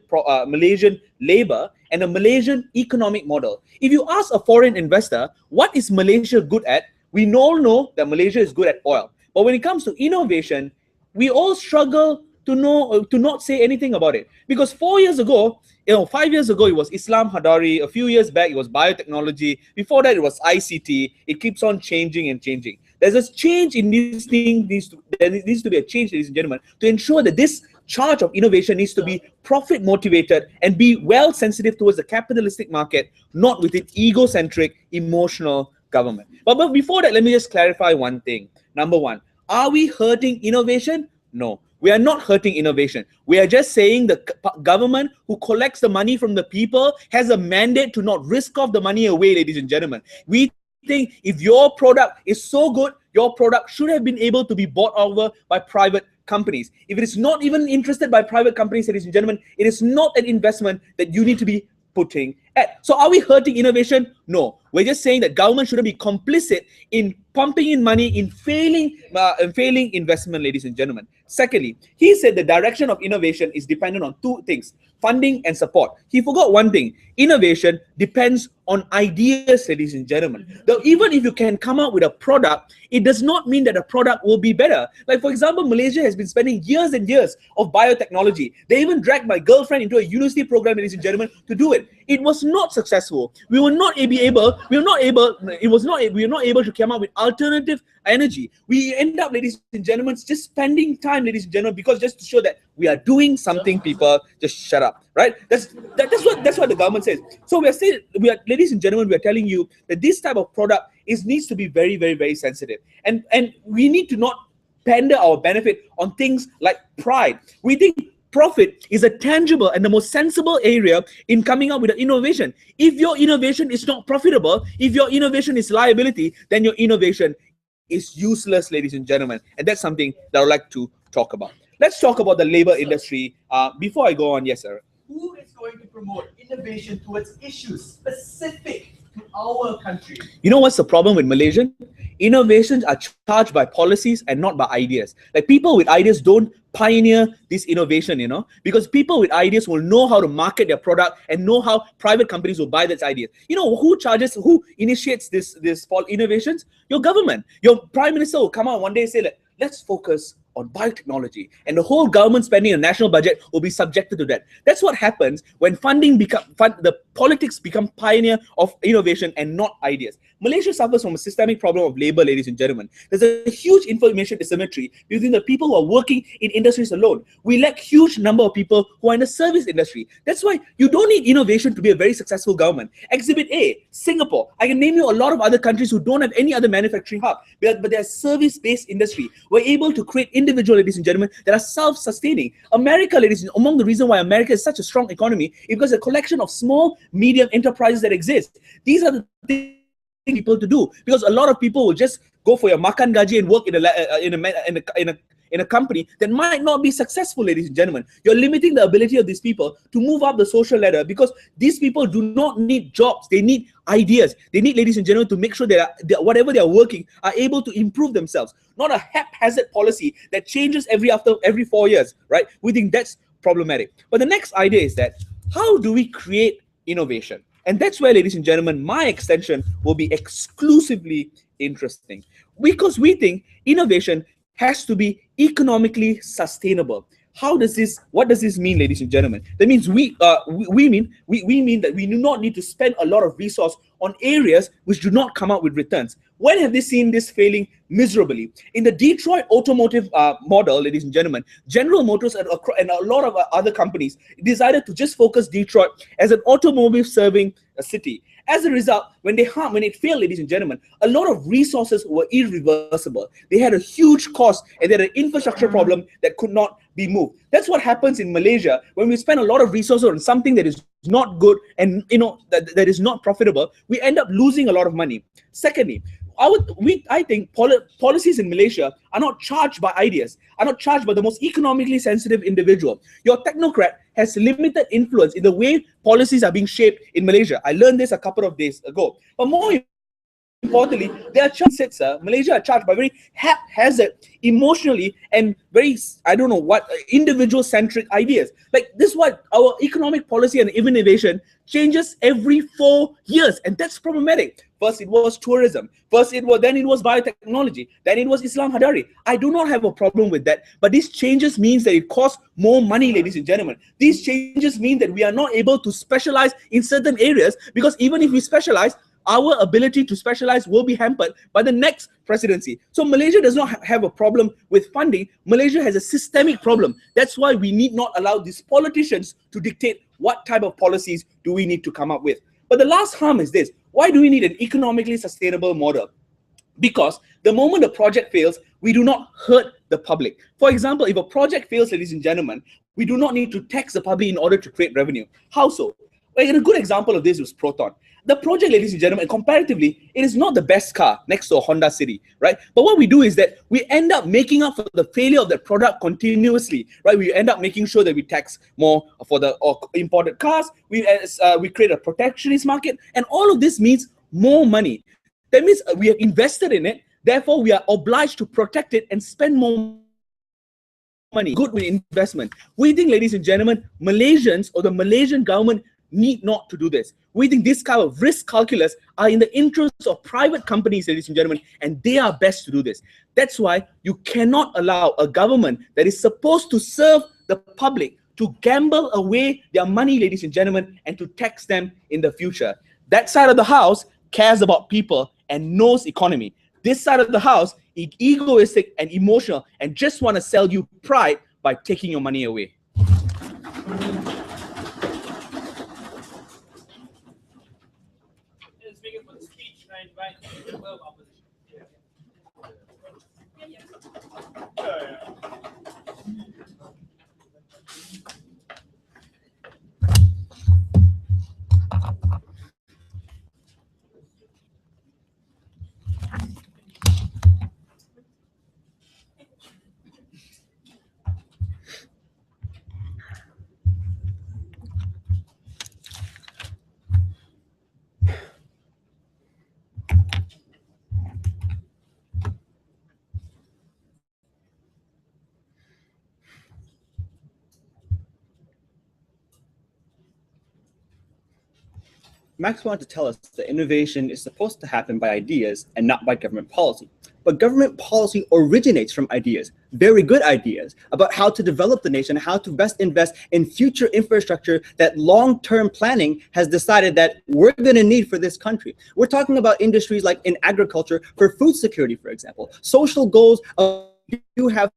labor and a Malaysian economic model. If you ask a foreign investor, what is Malaysia good at? We all know that Malaysia is good at oil. But when it comes to innovation, we all struggle to not say anything about it. Because 4 years ago, 5 years ago, it was Islam Hadari. A few years back, it was biotechnology. Before that, it was ICT. It keeps on changing and changing. There's a change in this thing. There needs to be a change, ladies and gentlemen, to ensure that this charge of innovation needs to be profit motivated and be well sensitive towards the capitalistic market, not with its egocentric, emotional government. But before that, let me just clarify one thing. Number one, are we hurting innovation? No. We are not hurting innovation. We are just saying the government who collects the money from the people has a mandate to not risk off the money away, ladies and gentlemen. We think if your product is so good, your product should have been able to be bought over by private companies. If it is not even interested by private companies, ladies and gentlemen, it is not an investment that you need to be putting at. So are we hurting innovation? No. We're just saying that government shouldn't be complicit in pumping in money in failing investment, ladies and gentlemen. Secondly, he said the direction of innovation is dependent on two things: funding and support. He forgot one thing: innovation depends on ideas, ladies and gentlemen. Though even if you can come out with a product, it does not mean that the product will be better. Like, for example, Malaysia has been spending years and years of biotechnology. They even dragged my girlfriend into a university program, ladies and gentlemen, to do it. It was not successful. We were not able to come up with alternative energy. We end up, ladies and gentlemen, just spending time, ladies and gentlemen, because just to show that we are doing something, people just shut up, right? That's what the government says. So ladies and gentlemen, we are telling you that this type of product needs to be very, very, very sensitive, and we need to not pander our benefit on things like pride. We think profit is a tangible and the most sensible area in coming up with an innovation. If your innovation is not profitable, if your innovation is liability, then your innovation is useless, ladies and gentlemen. And that's something that I would like to talk about. Let's talk about the labor industry. Before I go on, yes, sir. Who is going to promote innovation towards issues specific to our country? You know what's the problem with Malaysian? Innovations are charged by policies and not by ideas. Like, people with ideas don't pioneer this innovation, because people with ideas will know how to market their product and know how private companies will buy those ideas. Who initiates this innovations? Your government. Your prime minister will come out one day and say, let's focus on biotechnology, and the whole government spending a national budget will be subjected to that. That's what happens when the politics become pioneer of innovation and not ideas. Malaysia suffers from a systemic problem of labor, ladies and gentlemen. There's a huge information asymmetry between the people who are working in industries alone. We lack huge number of people who are in the service industry. That's why you don't need innovation to be a very successful government. Exhibit A, Singapore. I can name you a lot of other countries who don't have any other manufacturing hub, but they're service-based industry. We're able to create individual, ladies and gentlemen, that are self-sustaining. America, ladies and gentlemen, among the reason why America is such a strong economy is because a collection of small, medium enterprises that exist. These are the things people to do, because a lot of people will just go for your makan gaji and work in a company that might not be successful, ladies and gentlemen. You're limiting the ability of these people to move up the social ladder, because these people do not need jobs. They need ideas. They need, ladies and gentlemen, to make sure that whatever they are working are able to improve themselves, not a haphazard policy that changes every 4 years, right? We think that's problematic. But the next idea is that, how do we create innovation? And that's where, ladies and gentlemen, my extension will be exclusively interesting, because we think innovation has to be economically sustainable. What does this mean, ladies and gentlemen? That means we mean that we do not need to spend a lot of resource on areas which do not come out with returns. When have they seen this failing miserably? In the Detroit automotive model, ladies and gentlemen, General Motors and a lot of other companies decided to just focus Detroit as an automobile serving city. As a result, when it failed, ladies and gentlemen, a lot of resources were irreversible. They had a huge cost and they had an infrastructure problem that could not be moved. That's what happens in Malaysia when we spend a lot of resources on something that is not good and that is not profitable. We end up losing a lot of money. Secondly, I think policies in Malaysia are not charged by ideas, are not charged by the most economically sensitive individual. Your technocrat has limited influence in the way policies are being shaped in Malaysia. I learned this a couple of days ago. But more importantly, they are charged, Malaysia are charged by very haphazard, emotionally, and very, individual-centric ideas. Like this is what our economic policy and innovation changes every 4 years, and that's problematic. First it was tourism, then it was biotechnology, then it was Islam Hadari. I do not have a problem with that, but these changes means that it costs more money, ladies and gentlemen. These changes mean that we are not able to specialize in certain areas, because even if we specialize, our ability to specialize will be hampered by the next presidency. So Malaysia does not have a problem with funding. Malaysia has a systemic problem. That's why we need not allow these politicians to dictate what type of policies do we need to come up with. But the last harm is this. Why do we need an economically sustainable model? Because the moment a project fails, we do not hurt the public. For example, if a project fails, ladies and gentlemen, we do not need to tax the public in order to create revenue. How so? Well, a good example of this was Proton. The project, ladies and gentlemen, comparatively, it is not the best car next to a Honda City, right? But what we do is that we end up making up for the failure of that product continuously, right? We end up making sure that we tax more for the imported cars. We create a protectionist market, and all of this means more money. That means we have invested in it. Therefore, we are obliged to protect it and spend more money. Good with investment. We think, ladies and gentlemen, Malaysians or the Malaysian government need not to do this. We think this kind of risk calculus are in the interests of private companies, ladies and gentlemen, and they are best to do this. That's why you cannot allow a government that is supposed to serve the public to gamble away their money, ladies and gentlemen, and to tax them in the future. That side of the house cares about people and knows economy. This side of the house is egoistic and emotional and just want to sell you pride by taking your money away. Speaking for the speech, I invite the member of opposition. Max wanted to tell us that innovation is supposed to happen by ideas and not by government policy. But government policy originates from ideas, very good ideas, about how to develop the nation, how to best invest in future infrastructure that long-term planning has decided that we're going to need for this country. We're talking about industries like in agriculture for food security, for example. Social goals do have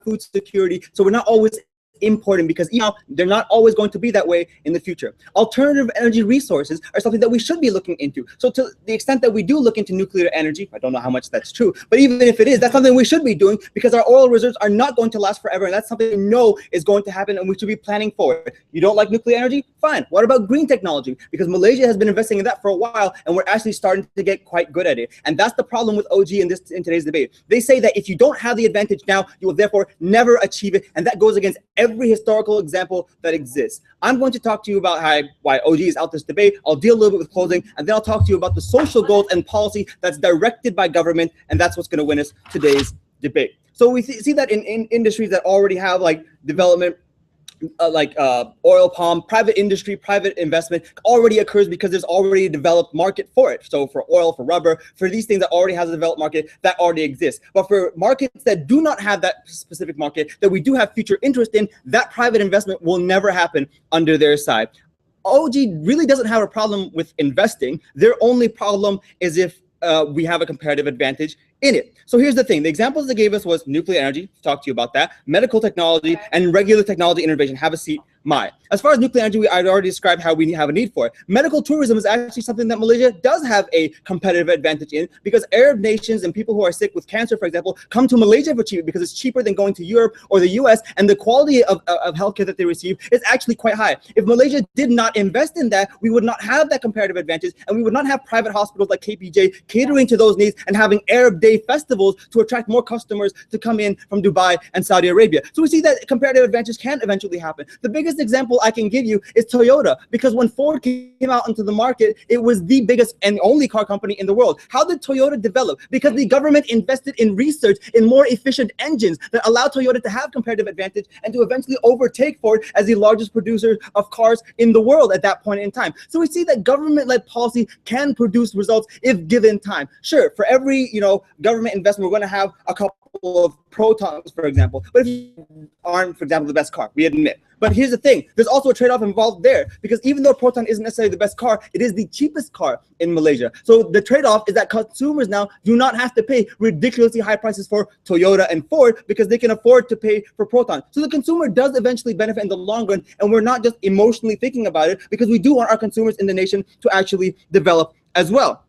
food security, so we're not always importing, because they're not always going to be that way in the future. Alternative energy resources are something that we should be looking into. So to the extent that we do look into nuclear energy, I don't know how much that's true, but even if it is, that's something we should be doing, because our oil reserves are not going to last forever, and that's something we know is going to happen, and we should be planning for it. You don't like nuclear energy? Fine. What about green technology? Because Malaysia has been investing in that for a while, and we're actually starting to get quite good at it. And that's the problem with OG in today's debate. They say that if you don't have the advantage now, you will therefore never achieve it, and that goes against every historical example that exists. I'm going to talk to you about why OG is out this debate. I'll deal a little bit with closing, and then I'll talk to you about the social goals and policy that's directed by government, and that's what's going to win us today's debate. So we see that in industries that already have development, oil palm, private industry, private investment already occurs because there's already a developed market for it. So for oil, for rubber, for these things that already has a developed market, that already exists. But for markets that do not have that specific market, that we do have future interest in, that private investment will never happen under their side. OG really doesn't have a problem with investing. Their only problem is if we have a comparative advantage in it. So here's the thing. The examples they gave us was nuclear energy, talk to you about that, medical technology, and regular technology innovation. Have a seat, As far as nuclear energy, I already described how we have a need for it. Medical tourism is actually something that Malaysia does have a competitive advantage in, because Arab nations and people who are sick with cancer, for example, come to Malaysia for cheap because it's cheaper than going to Europe or the US, and the quality of healthcare that they receive is actually quite high. If Malaysia did not invest in that, we would not have that comparative advantage, and we would not have private hospitals like KPJ catering to those needs and having Arab Day festivals to attract more customers to come in from Dubai and Saudi Arabia. So we see that comparative advantage can eventually happen. The biggest example I can give you is Toyota, because when Ford came out into the market, it was the biggest and only car company in the world. How did Toyota develop? Because the government invested in research in more efficient engines that allowed Toyota to have comparative advantage and to eventually overtake Ford as the largest producer of cars in the world at that point in time. So we see that government-led policy can produce results if given time. Sure, for every government investment, we're going to have a couple of Pro-Ams, for example. But if you aren't, for example, the best car, we admit. But here's the thing, there's also a trade-off involved there, because even though Pro-Am isn't necessarily the best car, it is the cheapest car in Malaysia. So the trade-off is that consumers now do not have to pay ridiculously high prices for Toyota and Ford, because they can afford to pay for Pro-Am. So the consumer does eventually benefit in the long run, and we're not just emotionally thinking about it, because we do want our consumers in the nation to actually develop as well.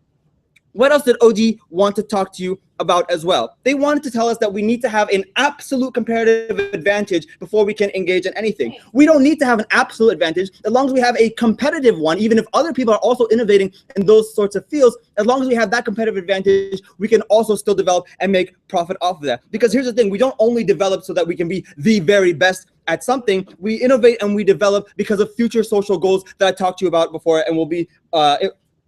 What else did OG want to talk to you about as well? They wanted to tell us that we need to have an absolute comparative advantage before we can engage in anything. We don't need to have an absolute advantage as long as we have a competitive one. Even if other people are also innovating in those sorts of fields, as long as we have that competitive advantage, we can also still develop and make profit off of that. Because here's the thing, we don't only develop so that we can be the very best at something. We innovate and we develop because of future social goals that I talked to you about before, and will be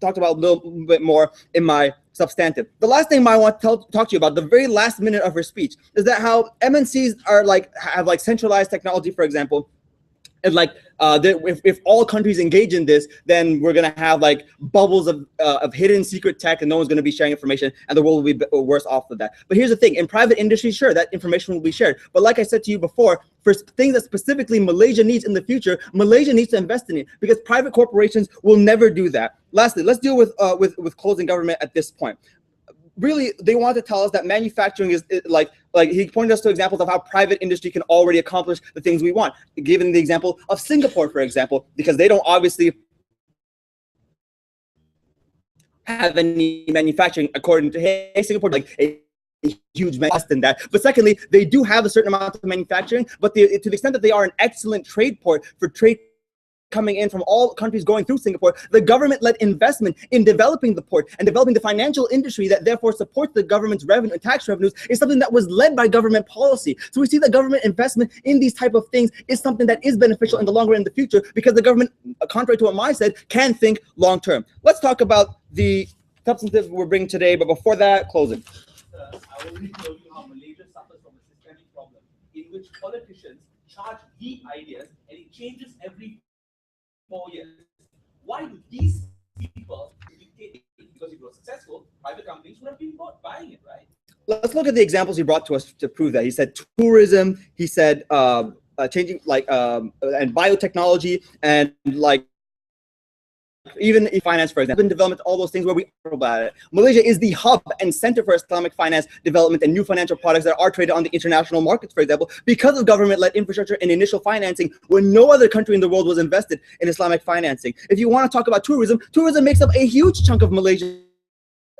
talked about a little bit more in my substantive. The last thing I want to talk to you about, the very last minute of her speech, is that how MNCs are have centralized technology, for example, and if all countries engage in this, then we're gonna have bubbles of hidden secret tech, and no one's gonna be sharing information, and the world will be worse off with that. But here's the thing: in private industry, sure, that information will be shared. But like I said to you before, for things that specifically Malaysia needs in the future, Malaysia needs to invest in it, because private corporations will never do that. Lastly, let's deal with closing government at this point. Really, they want to tell us that manufacturing is like he pointed us to examples of how private industry can already accomplish the things we want. Given the example of Singapore, for example, because they don't obviously have any manufacturing, according to Singapore, a huge less than that. But secondly, they do have a certain amount of manufacturing, but to the extent that they are an excellent trade port for trade coming in from all countries going through Singapore, the government led investment in developing the port and developing the financial industry that therefore supports the government's revenue and tax revenues is something that was led by government policy. So we see that government investment in these type of things is something that is beneficial in the long run in the future, because the government, contrary to what Mai said, can think long term. Let's talk about the substantive we're bringing today, but before that, closing. I already told you how Malaysia suffers from a systemic problem in which politicians charge deep ideas and it changes every 4 years. Why do these people dictate? Because if it was successful, private companies would have been buying it, right? Let's look at the examples he brought to us to prove that. He said tourism, he said changing and biotechnology, and even finance, for example, development, all those things where we are about it. Malaysia is the hub and center for Islamic finance development and new financial products that are traded on the international markets, for example, because of government-led infrastructure and initial financing, when no other country in the world was invested in Islamic financing. If you want to talk about tourism, tourism makes up a huge chunk of Malaysia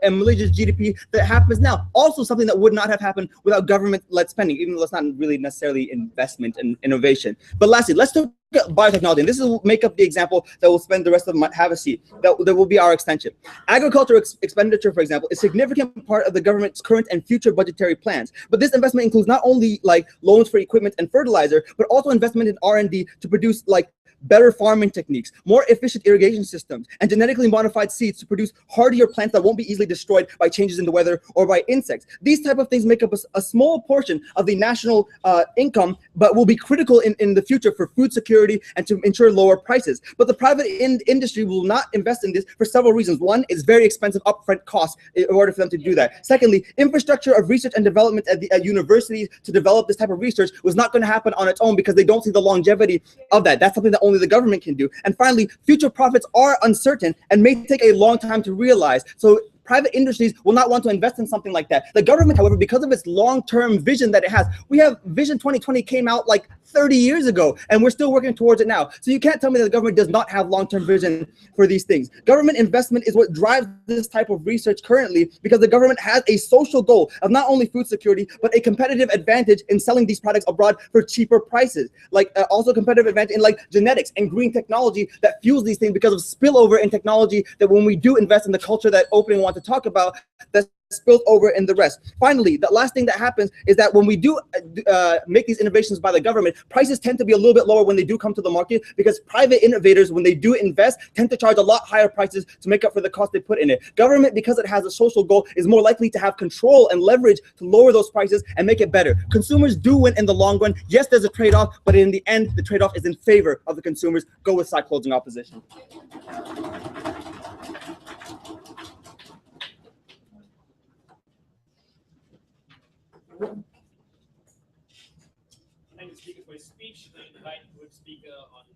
and Malaysia's GDP that happens now. Also something that would not have happened without government-led spending, even though it's not really necessarily investment and innovation. But lastly, let's look at biotechnology. And this will make up the example that will spend the rest of my have a seat. That will be our extension. Agriculture expenditure, for example, is a significant part of the government's current and future budgetary plans. But this investment includes not only loans for equipment and fertilizer, but also investment in R&D to produce better farming techniques, more efficient irrigation systems, and genetically modified seeds to produce hardier plants that won't be easily destroyed by changes in the weather or by insects. These type of things make up a small portion of the national income, but will be critical in the future for food security and to ensure lower prices. But the private industry will not invest in this for several reasons. One, it's very expensive upfront costs in order for them to do that. Secondly, infrastructure of research and development at universities to develop this type of research was not going to happen on its own, because they don't see the longevity of that. That's something that only the government can do. And finally, future profits are uncertain and may take a long time to realize. So private industries will not want to invest in something like that. The government, however, because of its long-term vision that it has, we have Vision 2020 came out 30 years ago, and we're still working towards it now. So you can't tell me that the government does not have long-term vision for these things. Government investment is what drives this type of research currently, because the government has a social goal of not only food security, but a competitive advantage in selling these products abroad for cheaper prices. Like also competitive advantage in like genetics and green technology that fuels these things because of spillover in technology, that when we do invest in the culture that opening want to talk about, that spills over in the rest. Finally, the last thing that happens is that when we do make these innovations by the government, prices tend to be a little bit lower when they do come to the market, because private innovators, when they do invest, tend to charge a lot higher prices to make up for the cost they put in it. Government, because it has a social goal, is more likely to have control and leverage to lower those prices and make it better. Consumers do win in the long run. Yes, there's a trade-off, but in the end, the trade-off is in favor of the consumers. Go with side closing opposition. Thank the speaker for his speech. I invite the good speaker on the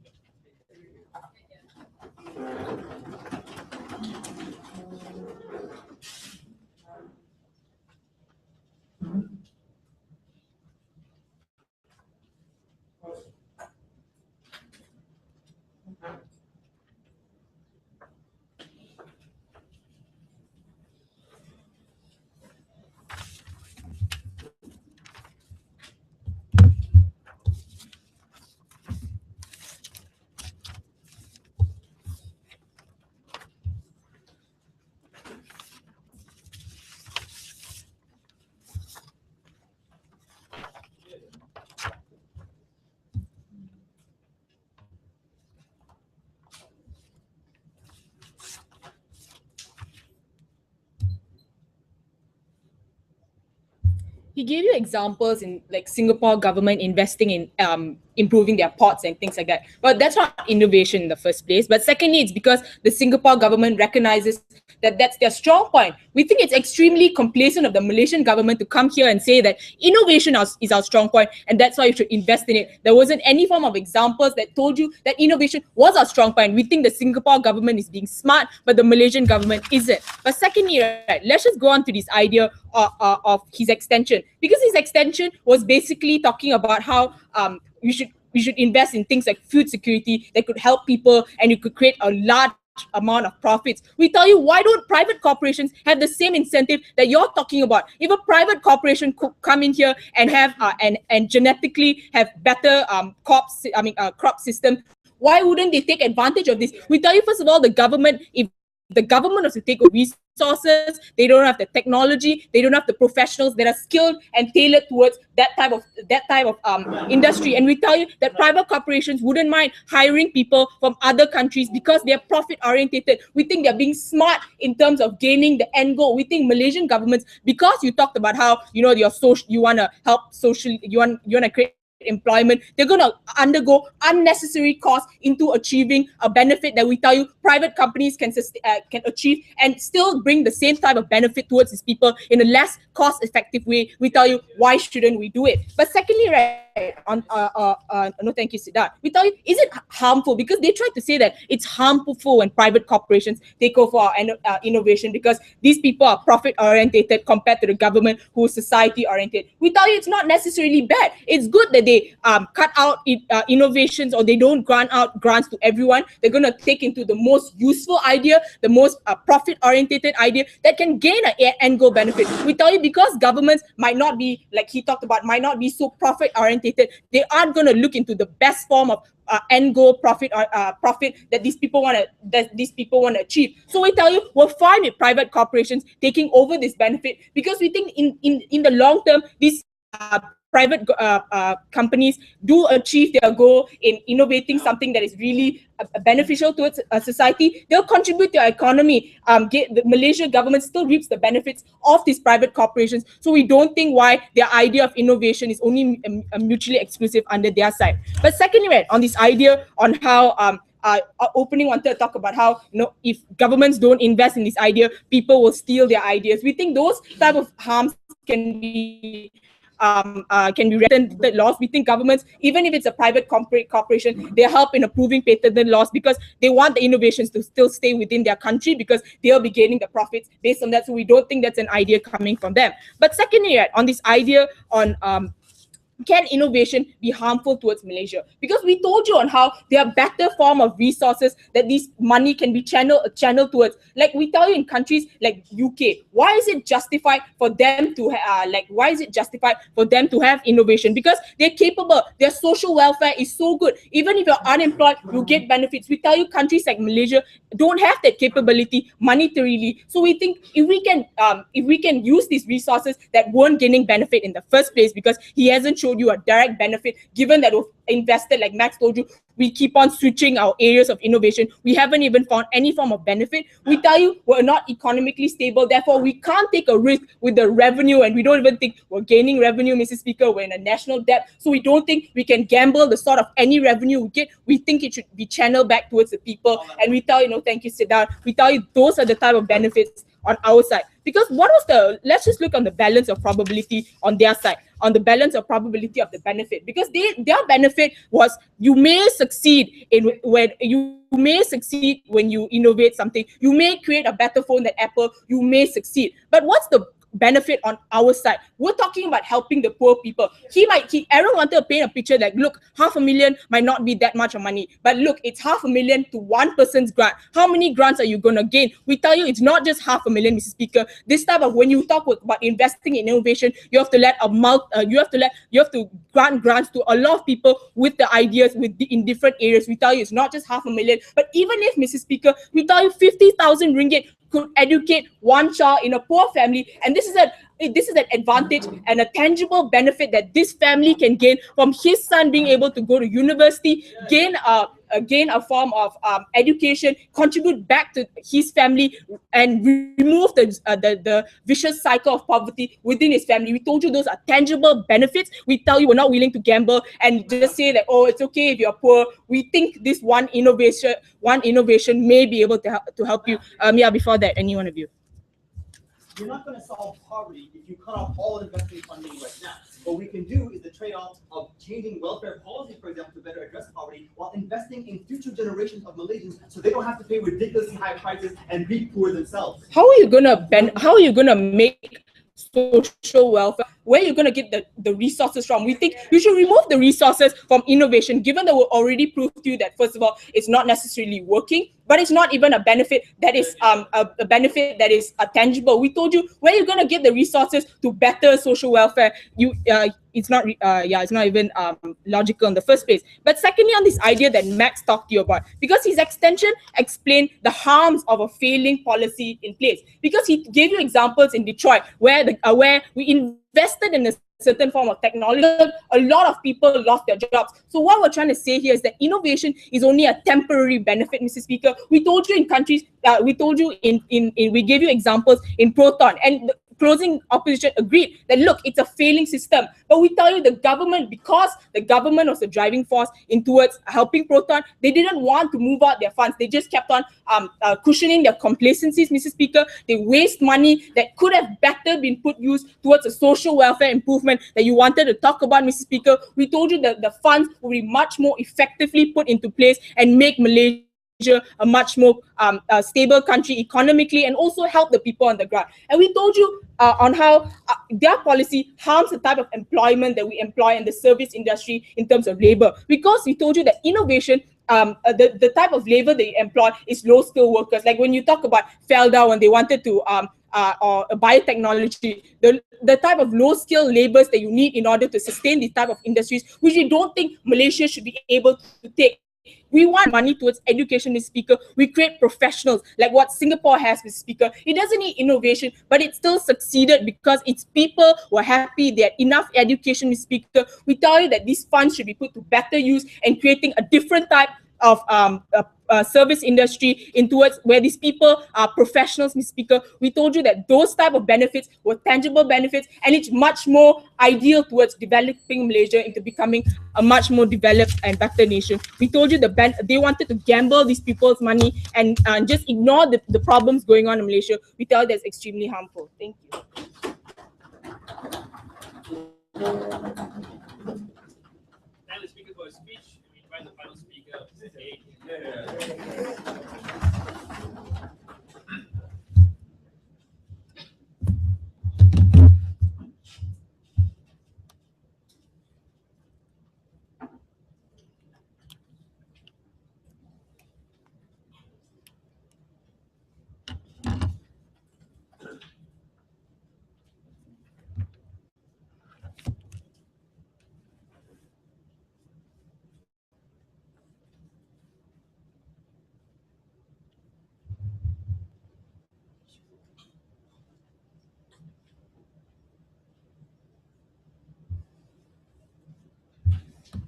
He gave you examples in like Singapore government investing in improving their ports and things like that. But that's not innovation in the first place. But secondly, it's because the Singapore government recognizes that that's their strong point. We think it's extremely complacent of the Malaysian government to come here and say that innovation is our strong point and that's why you should invest in it. There wasn't any form of examples that told you that innovation was our strong point. We think the Singapore government is being smart, but the Malaysian government isn't. But secondly, right, let's just go on to this idea of his extension, because his extension was basically talking about how we should invest in things like food security that could help people and you could create a large amount of profits. We tell you, why don't private corporations have the same incentive that you're talking about? If a private corporation could come in here and have and genetically have better crop system, why wouldn't they take advantage of this? We tell you, first of all, the government, if the government has to take resources, they don't have the technology, they don't have the professionals that are skilled and tailored towards that type of industry. And we tell you that private corporations wouldn't mind hiring people from other countries because they're profit oriented. We think they're being smart in terms of gaining the end goal. We think Malaysian governments, because you talked about how you want to help social, you want to create employment, they're going to undergo unnecessary costs into achieving a benefit that we tell you private companies can achieve and still bring the same type of benefit towards these people in a less cost-effective way. We tell you, why shouldn't we do it? But secondly, right, no, thank you, Siddharth. We tell you, is it harmful? Because they try to say that it's harmful when private corporations take over our innovation because these people are profit-oriented compared to the government who is society-oriented. We tell you it's not necessarily bad. It's good that they cut out innovations, or they don't grant out grants to everyone. They're going to take into the most useful idea, the most profit-oriented idea that can gain an end goal benefit. We tell you, because governments might not be, like he talked about, might not be so profit-oriented, they aren't going to look into the best form of end goal profit that these people want to achieve. So we tell you, we're fine with private corporations taking over this benefit because we think in the long term, these private companies do achieve their goal in innovating something that is really beneficial towards society. They'll contribute to our economy. The Malaysian government still reaps the benefits of these private corporations. So we don't think why their idea of innovation is only mutually exclusive under their side. But secondly, right, on this idea on how opening wanted to talk about how if governments don't invest in this idea, people will steal their ideas. We think those type of harms can be written the laws. We think governments, even if it's a private corporation, they help in approving patent laws because they want the innovations to still stay within their country because they'll be gaining the profits based on that. So we don't think that's an idea coming from them. But secondly, right, on this idea on can innovation be harmful towards Malaysia? Because we told you on how there are better form of resources that this money can be channeled towards. Like we tell you in countries like UK, why is it justified for them to have innovation? Because they're capable. Their social welfare is so good. Even if you're unemployed, you get benefits. We tell you countries like Malaysia don't have that capability monetarily. So we think if we can use these resources that weren't gaining benefit in the first place, because he hasn't showed you a direct benefit, given that we've invested, like Max told you, we keep on switching our areas of innovation. We haven't even found any form of benefit. We tell you we're not economically stable, therefore we can't take a risk with the revenue, and we don't even think we're gaining revenue, Mrs. Speaker. We're in a national debt, so we don't think we can gamble the sort of any revenue we get. We think it should be channeled back towards the people, and we tell you, no, thank you, sit down. We tell you those are the type of benefits on our side. Because let's just look on the balance of probability on their side, on the balance of probability of the benefit. Because their benefit was you may succeed when you innovate something. You may create a better phone than Apple. You may succeed. But what's the benefit on our side? We're talking about helping the poor people. Aaron wanted to paint a picture like, look, 500,000 might not be that much of money, but look, it's 500,000 to one person's grant. How many grants are you going to gain? We tell you it's not just 500,000, Mr. Speaker. This type of, when you talk about investing in innovation, you have to grant grants to a lot of people with the ideas in different areas. We tell you it's not just 500,000, but even if, Mr. Speaker, we tell you 50,000 ringgit could educate one child in a poor family, and this is an advantage and a tangible benefit that this family can gain from his son being able to go to university, gain a form of education, contribute back to his family, and remove the vicious cycle of poverty within his family. We told you those are tangible benefits. We tell you we're not willing to gamble and just say that, oh, it's okay if you're poor. We think this one innovation may be able to help you. Before that, any one of you. You're not going to solve poverty if you cut off all investment funding right now. What we can do is the trade-off of changing welfare policy, for example, to better address poverty, while investing in future generations of Malaysians so they don't have to pay ridiculously high prices and be poor themselves. How are you gonna make social welfare? Where are you going to get the resources from? We think you should remove the resources from innovation, given that we already proved to you that, first of all, it's not necessarily working, but it's not even a benefit that is a benefit that is tangible. We told you where you're going to get the resources to better social welfare. It's not even logical in the first place. But secondly, on this idea that Max talked to you about, because his extension explained the harms of a failing policy in place. Because he gave you examples in Detroit where we invested in a certain form of technology, a lot of people lost their jobs. So what we're trying to say here is that innovation is only a temporary benefit, Mr. Speaker. We told you in countries, we gave you examples in Proton, and the closing opposition agreed that, look, it's a failing system. But we tell you the government, because the government was the driving force towards helping Proton, they didn't want to move out their funds. They just kept on cushioning their complacencies, Mr. Speaker. They waste money that could have better been put use towards a social welfare improvement that you wanted to talk about, Mr. Speaker. We told you that the funds will be much more effectively put into place and make Malaysia a much more stable country economically, and also help the people on the ground. And we told you on how their policy harms the type of employment that we employ in the service industry in terms of labor. Because we told you that innovation, the type of labor they employ is low-skilled workers. Like when you talk about Felda, when they wanted to or biotechnology, the type of low-skilled laborers that you need in order to sustain these type of industries, which we don't think Malaysia should be able to take. We want money towards education, Mr. Speaker. We create professionals like what Singapore has, Mr. Speaker. It doesn't need innovation, but it still succeeded because its people were happy. They had enough education, Mr. Speaker. We tell you that these funds should be put to better use and creating a different type of service industry in towards where these people are professionals, Mr. Speaker. We told you that those type of benefits were tangible benefits, and it's much more ideal towards developing Malaysia into becoming a much more developed and better nation. We told you they wanted to gamble these people's money and just ignore the problems going on in Malaysia. We tell you that's extremely harmful. Thank you. Now the speaker for a speech. We invite the final speaker, Mr. A.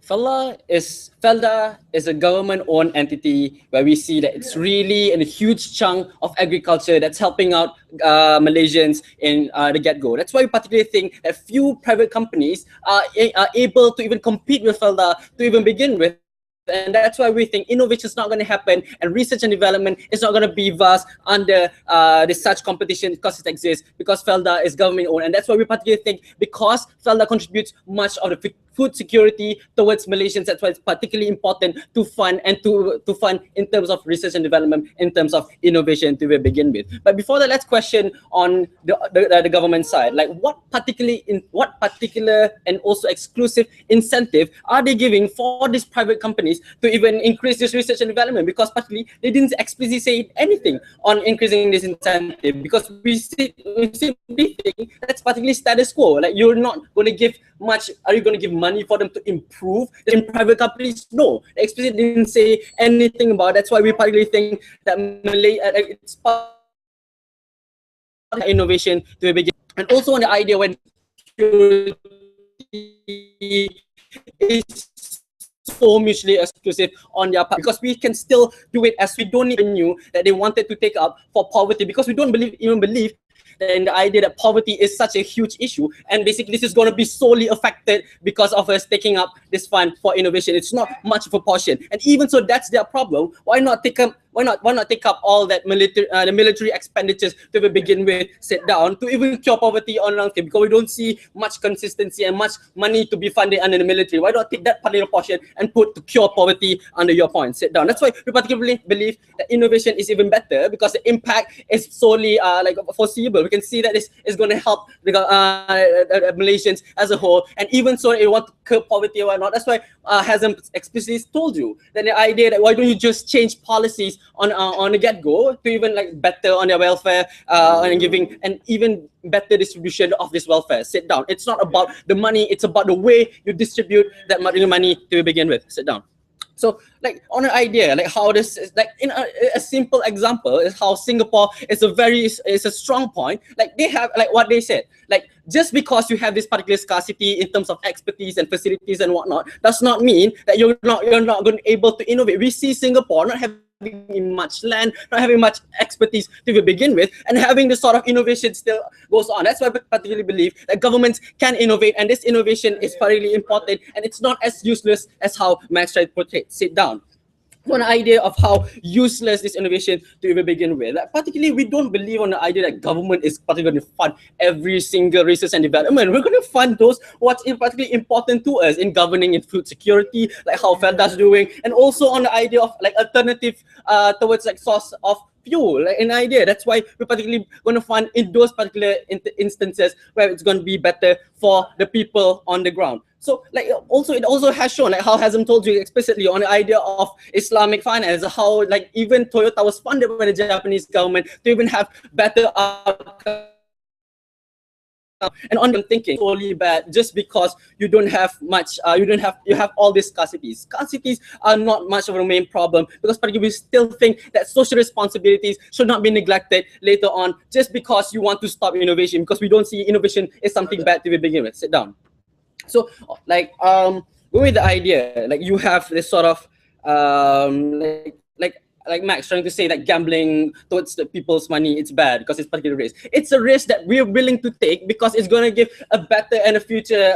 Felda is a government-owned entity where we see that it's really a huge chunk of agriculture that's helping out Malaysians in the get-go. That's why we particularly think that few private companies are able to even compete with Felda to even begin with. And that's why we think innovation is not going to happen and research and development is not going to be vast under this such competition because it exists, because Felda is government owned. And that's why we particularly think because Felda contributes much of the food security towards Malaysians, that's why it's particularly important to fund and to fund in terms of research and development, in terms of innovation to begin with. But before that, let's question on the government side, like what particular and also exclusive incentive are they giving for these private companies to even increase this research and development? Because particularly they didn't explicitly say anything on increasing this incentive, because we simply think that's particularly status quo. Like you're not going to give much. Are you going to give money for them to improve in private companies? No, they explicitly didn't say anything about it. That's why we particularly think that it's part of innovation to begin. And also on the idea when is so mutually exclusive on their part, because we can still do it as we don't even knew that they wanted to take up for poverty, because we don't even believe and the idea that poverty is such a huge issue, and basically this is going to be solely affected because of us taking up this fund for innovation. It's not much of a portion, and even so, that's their problem. Why not take up all that the military expenditures to begin with, sit down to even cure poverty on long term? Because we don't see much consistency and much money to be funded under the military. Why not take that particular portion and put to cure poverty under your point? Sit down. That's why we particularly believe that innovation is even better, because the impact is solely foreseeable. We can see that this is going to help the Malaysians as a whole, and even so, they want to curb poverty or whatnot. That's why Hazem explicitly told you that the idea that why don't you just change policies on the get-go to even like better on their welfare and giving an even better distribution of this welfare. Sit down. It's not about the money, it's about the way you distribute that money to begin with. Sit down. So like on an idea, like how this is, like in a simple example is how Singapore is a strong point. Like they have, like what they said, like just because you have this particular scarcity in terms of expertise and facilities and whatnot, does not mean that you're not going to be able to innovate. We see Singapore not having much land, not having much expertise to begin with, and having this sort of innovation still goes on. That's why I particularly believe that governments can innovate, and this innovation is particularly important, and it's not as useless as how Max tried to portray. Sit down. One idea of how useless this innovation to even begin with. Like, particularly, we don't believe on the idea that government is particularly going to fund every single research and development. We're going to fund those what's particularly important to us in governing in food security, like how Felda's doing, and also on the idea of like alternative towards like source of fuel, like an idea. That's why we're particularly going to fund in those particular instances where it's going to be better for the people on the ground. So like it also has shown, like how Hazem told you explicitly on the idea of Islamic finance, how like even Toyota was funded by the Japanese government to even have better outcomes. And on them thinking solely bad just because you don't have much, you have all these scarcities. Scarcities are not much of a main problem, because particularly we still think that social responsibilities should not be neglected later on just because you want to stop innovation, because we don't see innovation is something bad to begin with. Sit down. So like with the idea, like you have this sort of like Max trying to say that gambling towards the people's money, it's bad because it's particular risk. It's a risk that we're willing to take because it's going to give a better and a future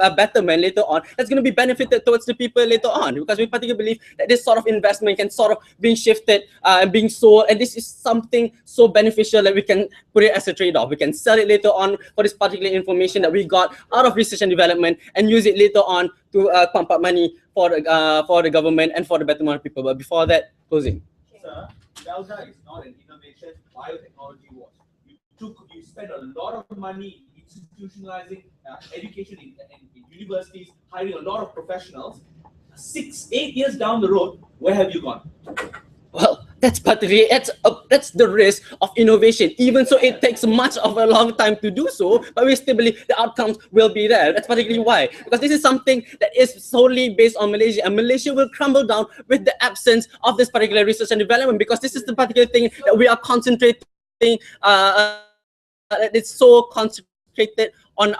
a betterment later on. That's going to be benefited towards the people later on, because we particularly believe that this sort of investment can sort of being shifted and being sold, and this is something so beneficial that we can put it as a trade-off. We can sell it later on for this particular information that we got out of research and development and use it later on to pump up money for the government and for the betterment of people. But before that, closing. Sir, Delta is not an innovation biotechnology was. You spent a lot of money institutionalizing education in universities, hiring a lot of professionals. 6-8 years down the road, where have you gone? Well, that's the risk of innovation. Even so, it takes much of a long time to do so, but we still believe the outcomes will be there. That's particularly why, because this is something that is solely based on Malaysia, and Malaysia will crumble down with the absence of this particular research and development, because this is the particular thing that we are concentrating. It's so concentrated concentrated on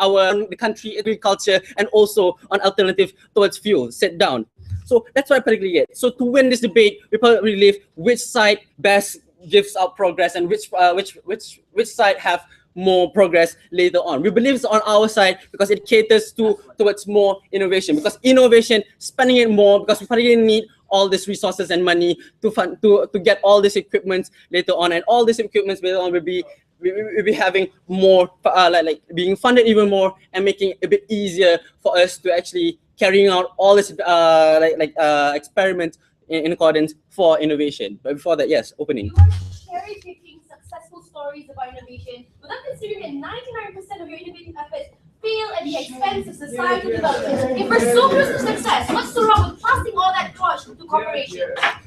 the country agriculture and also on alternative towards fuel set down. So that's what I particularly get. So to win this debate, we probably believe which side best gives out progress and which side have more progress later on. We believe it's on our side because it caters towards more innovation. Because innovation, spending it more, because we probably need all these resources and money to fund to get all this equipment later on, and all this equipment later on will be having more like being funded even more and making it a bit easier for us to actually carrying out all this experiments in accordance for innovation. But before that, yes, opening. You are cherry-picking successful stories about innovation without considering that 99% of your innovative efforts fail at the expense of societal development. If we're so close to success, what's so wrong with passing all that torch to corporations?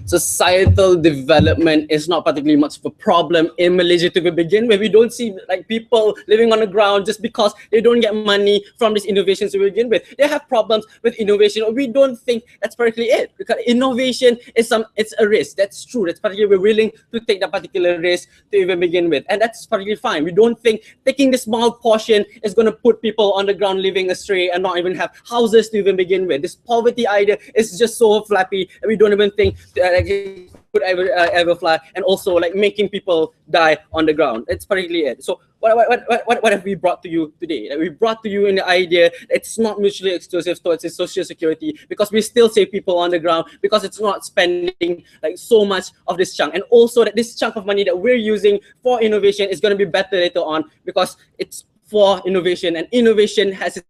Societal development is not particularly much of a problem in Malaysia to begin with. We don't see like people living on the ground just because they don't get money from these innovations to begin with. They have problems with innovation. We don't think that's particularly it, because innovation is it's a risk. That's true. That's particularly we're willing to take that particular risk to even begin with, and that's particularly fine. We don't think taking this small portion is going to put people on the ground living astray and not even have houses to even begin with. This poverty idea is just so flappy, and we don't even think it could ever fly, and also like making people die on the ground. It's particularly it. So what have we brought to you today? Like, we brought to you in the idea it's not mutually exclusive towards social security, because we still save people on the ground, because it's not spending like so much of this chunk, and also that this chunk of money that we're using for innovation is going to be better later on, because it's for innovation, and innovation has its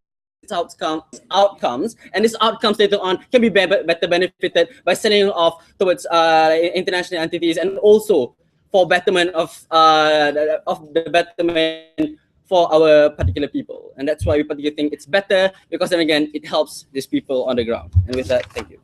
outcomes, and these outcomes later on can be better benefited by sending off towards international entities, and also for betterment of the betterment for our particular people. And that's why we particularly think it's better, because then again it helps these people on the ground. And with that, thank you.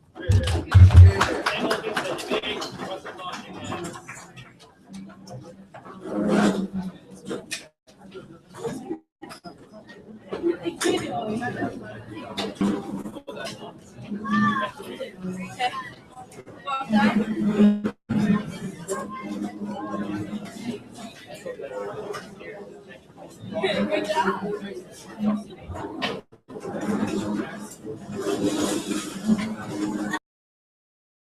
Good job.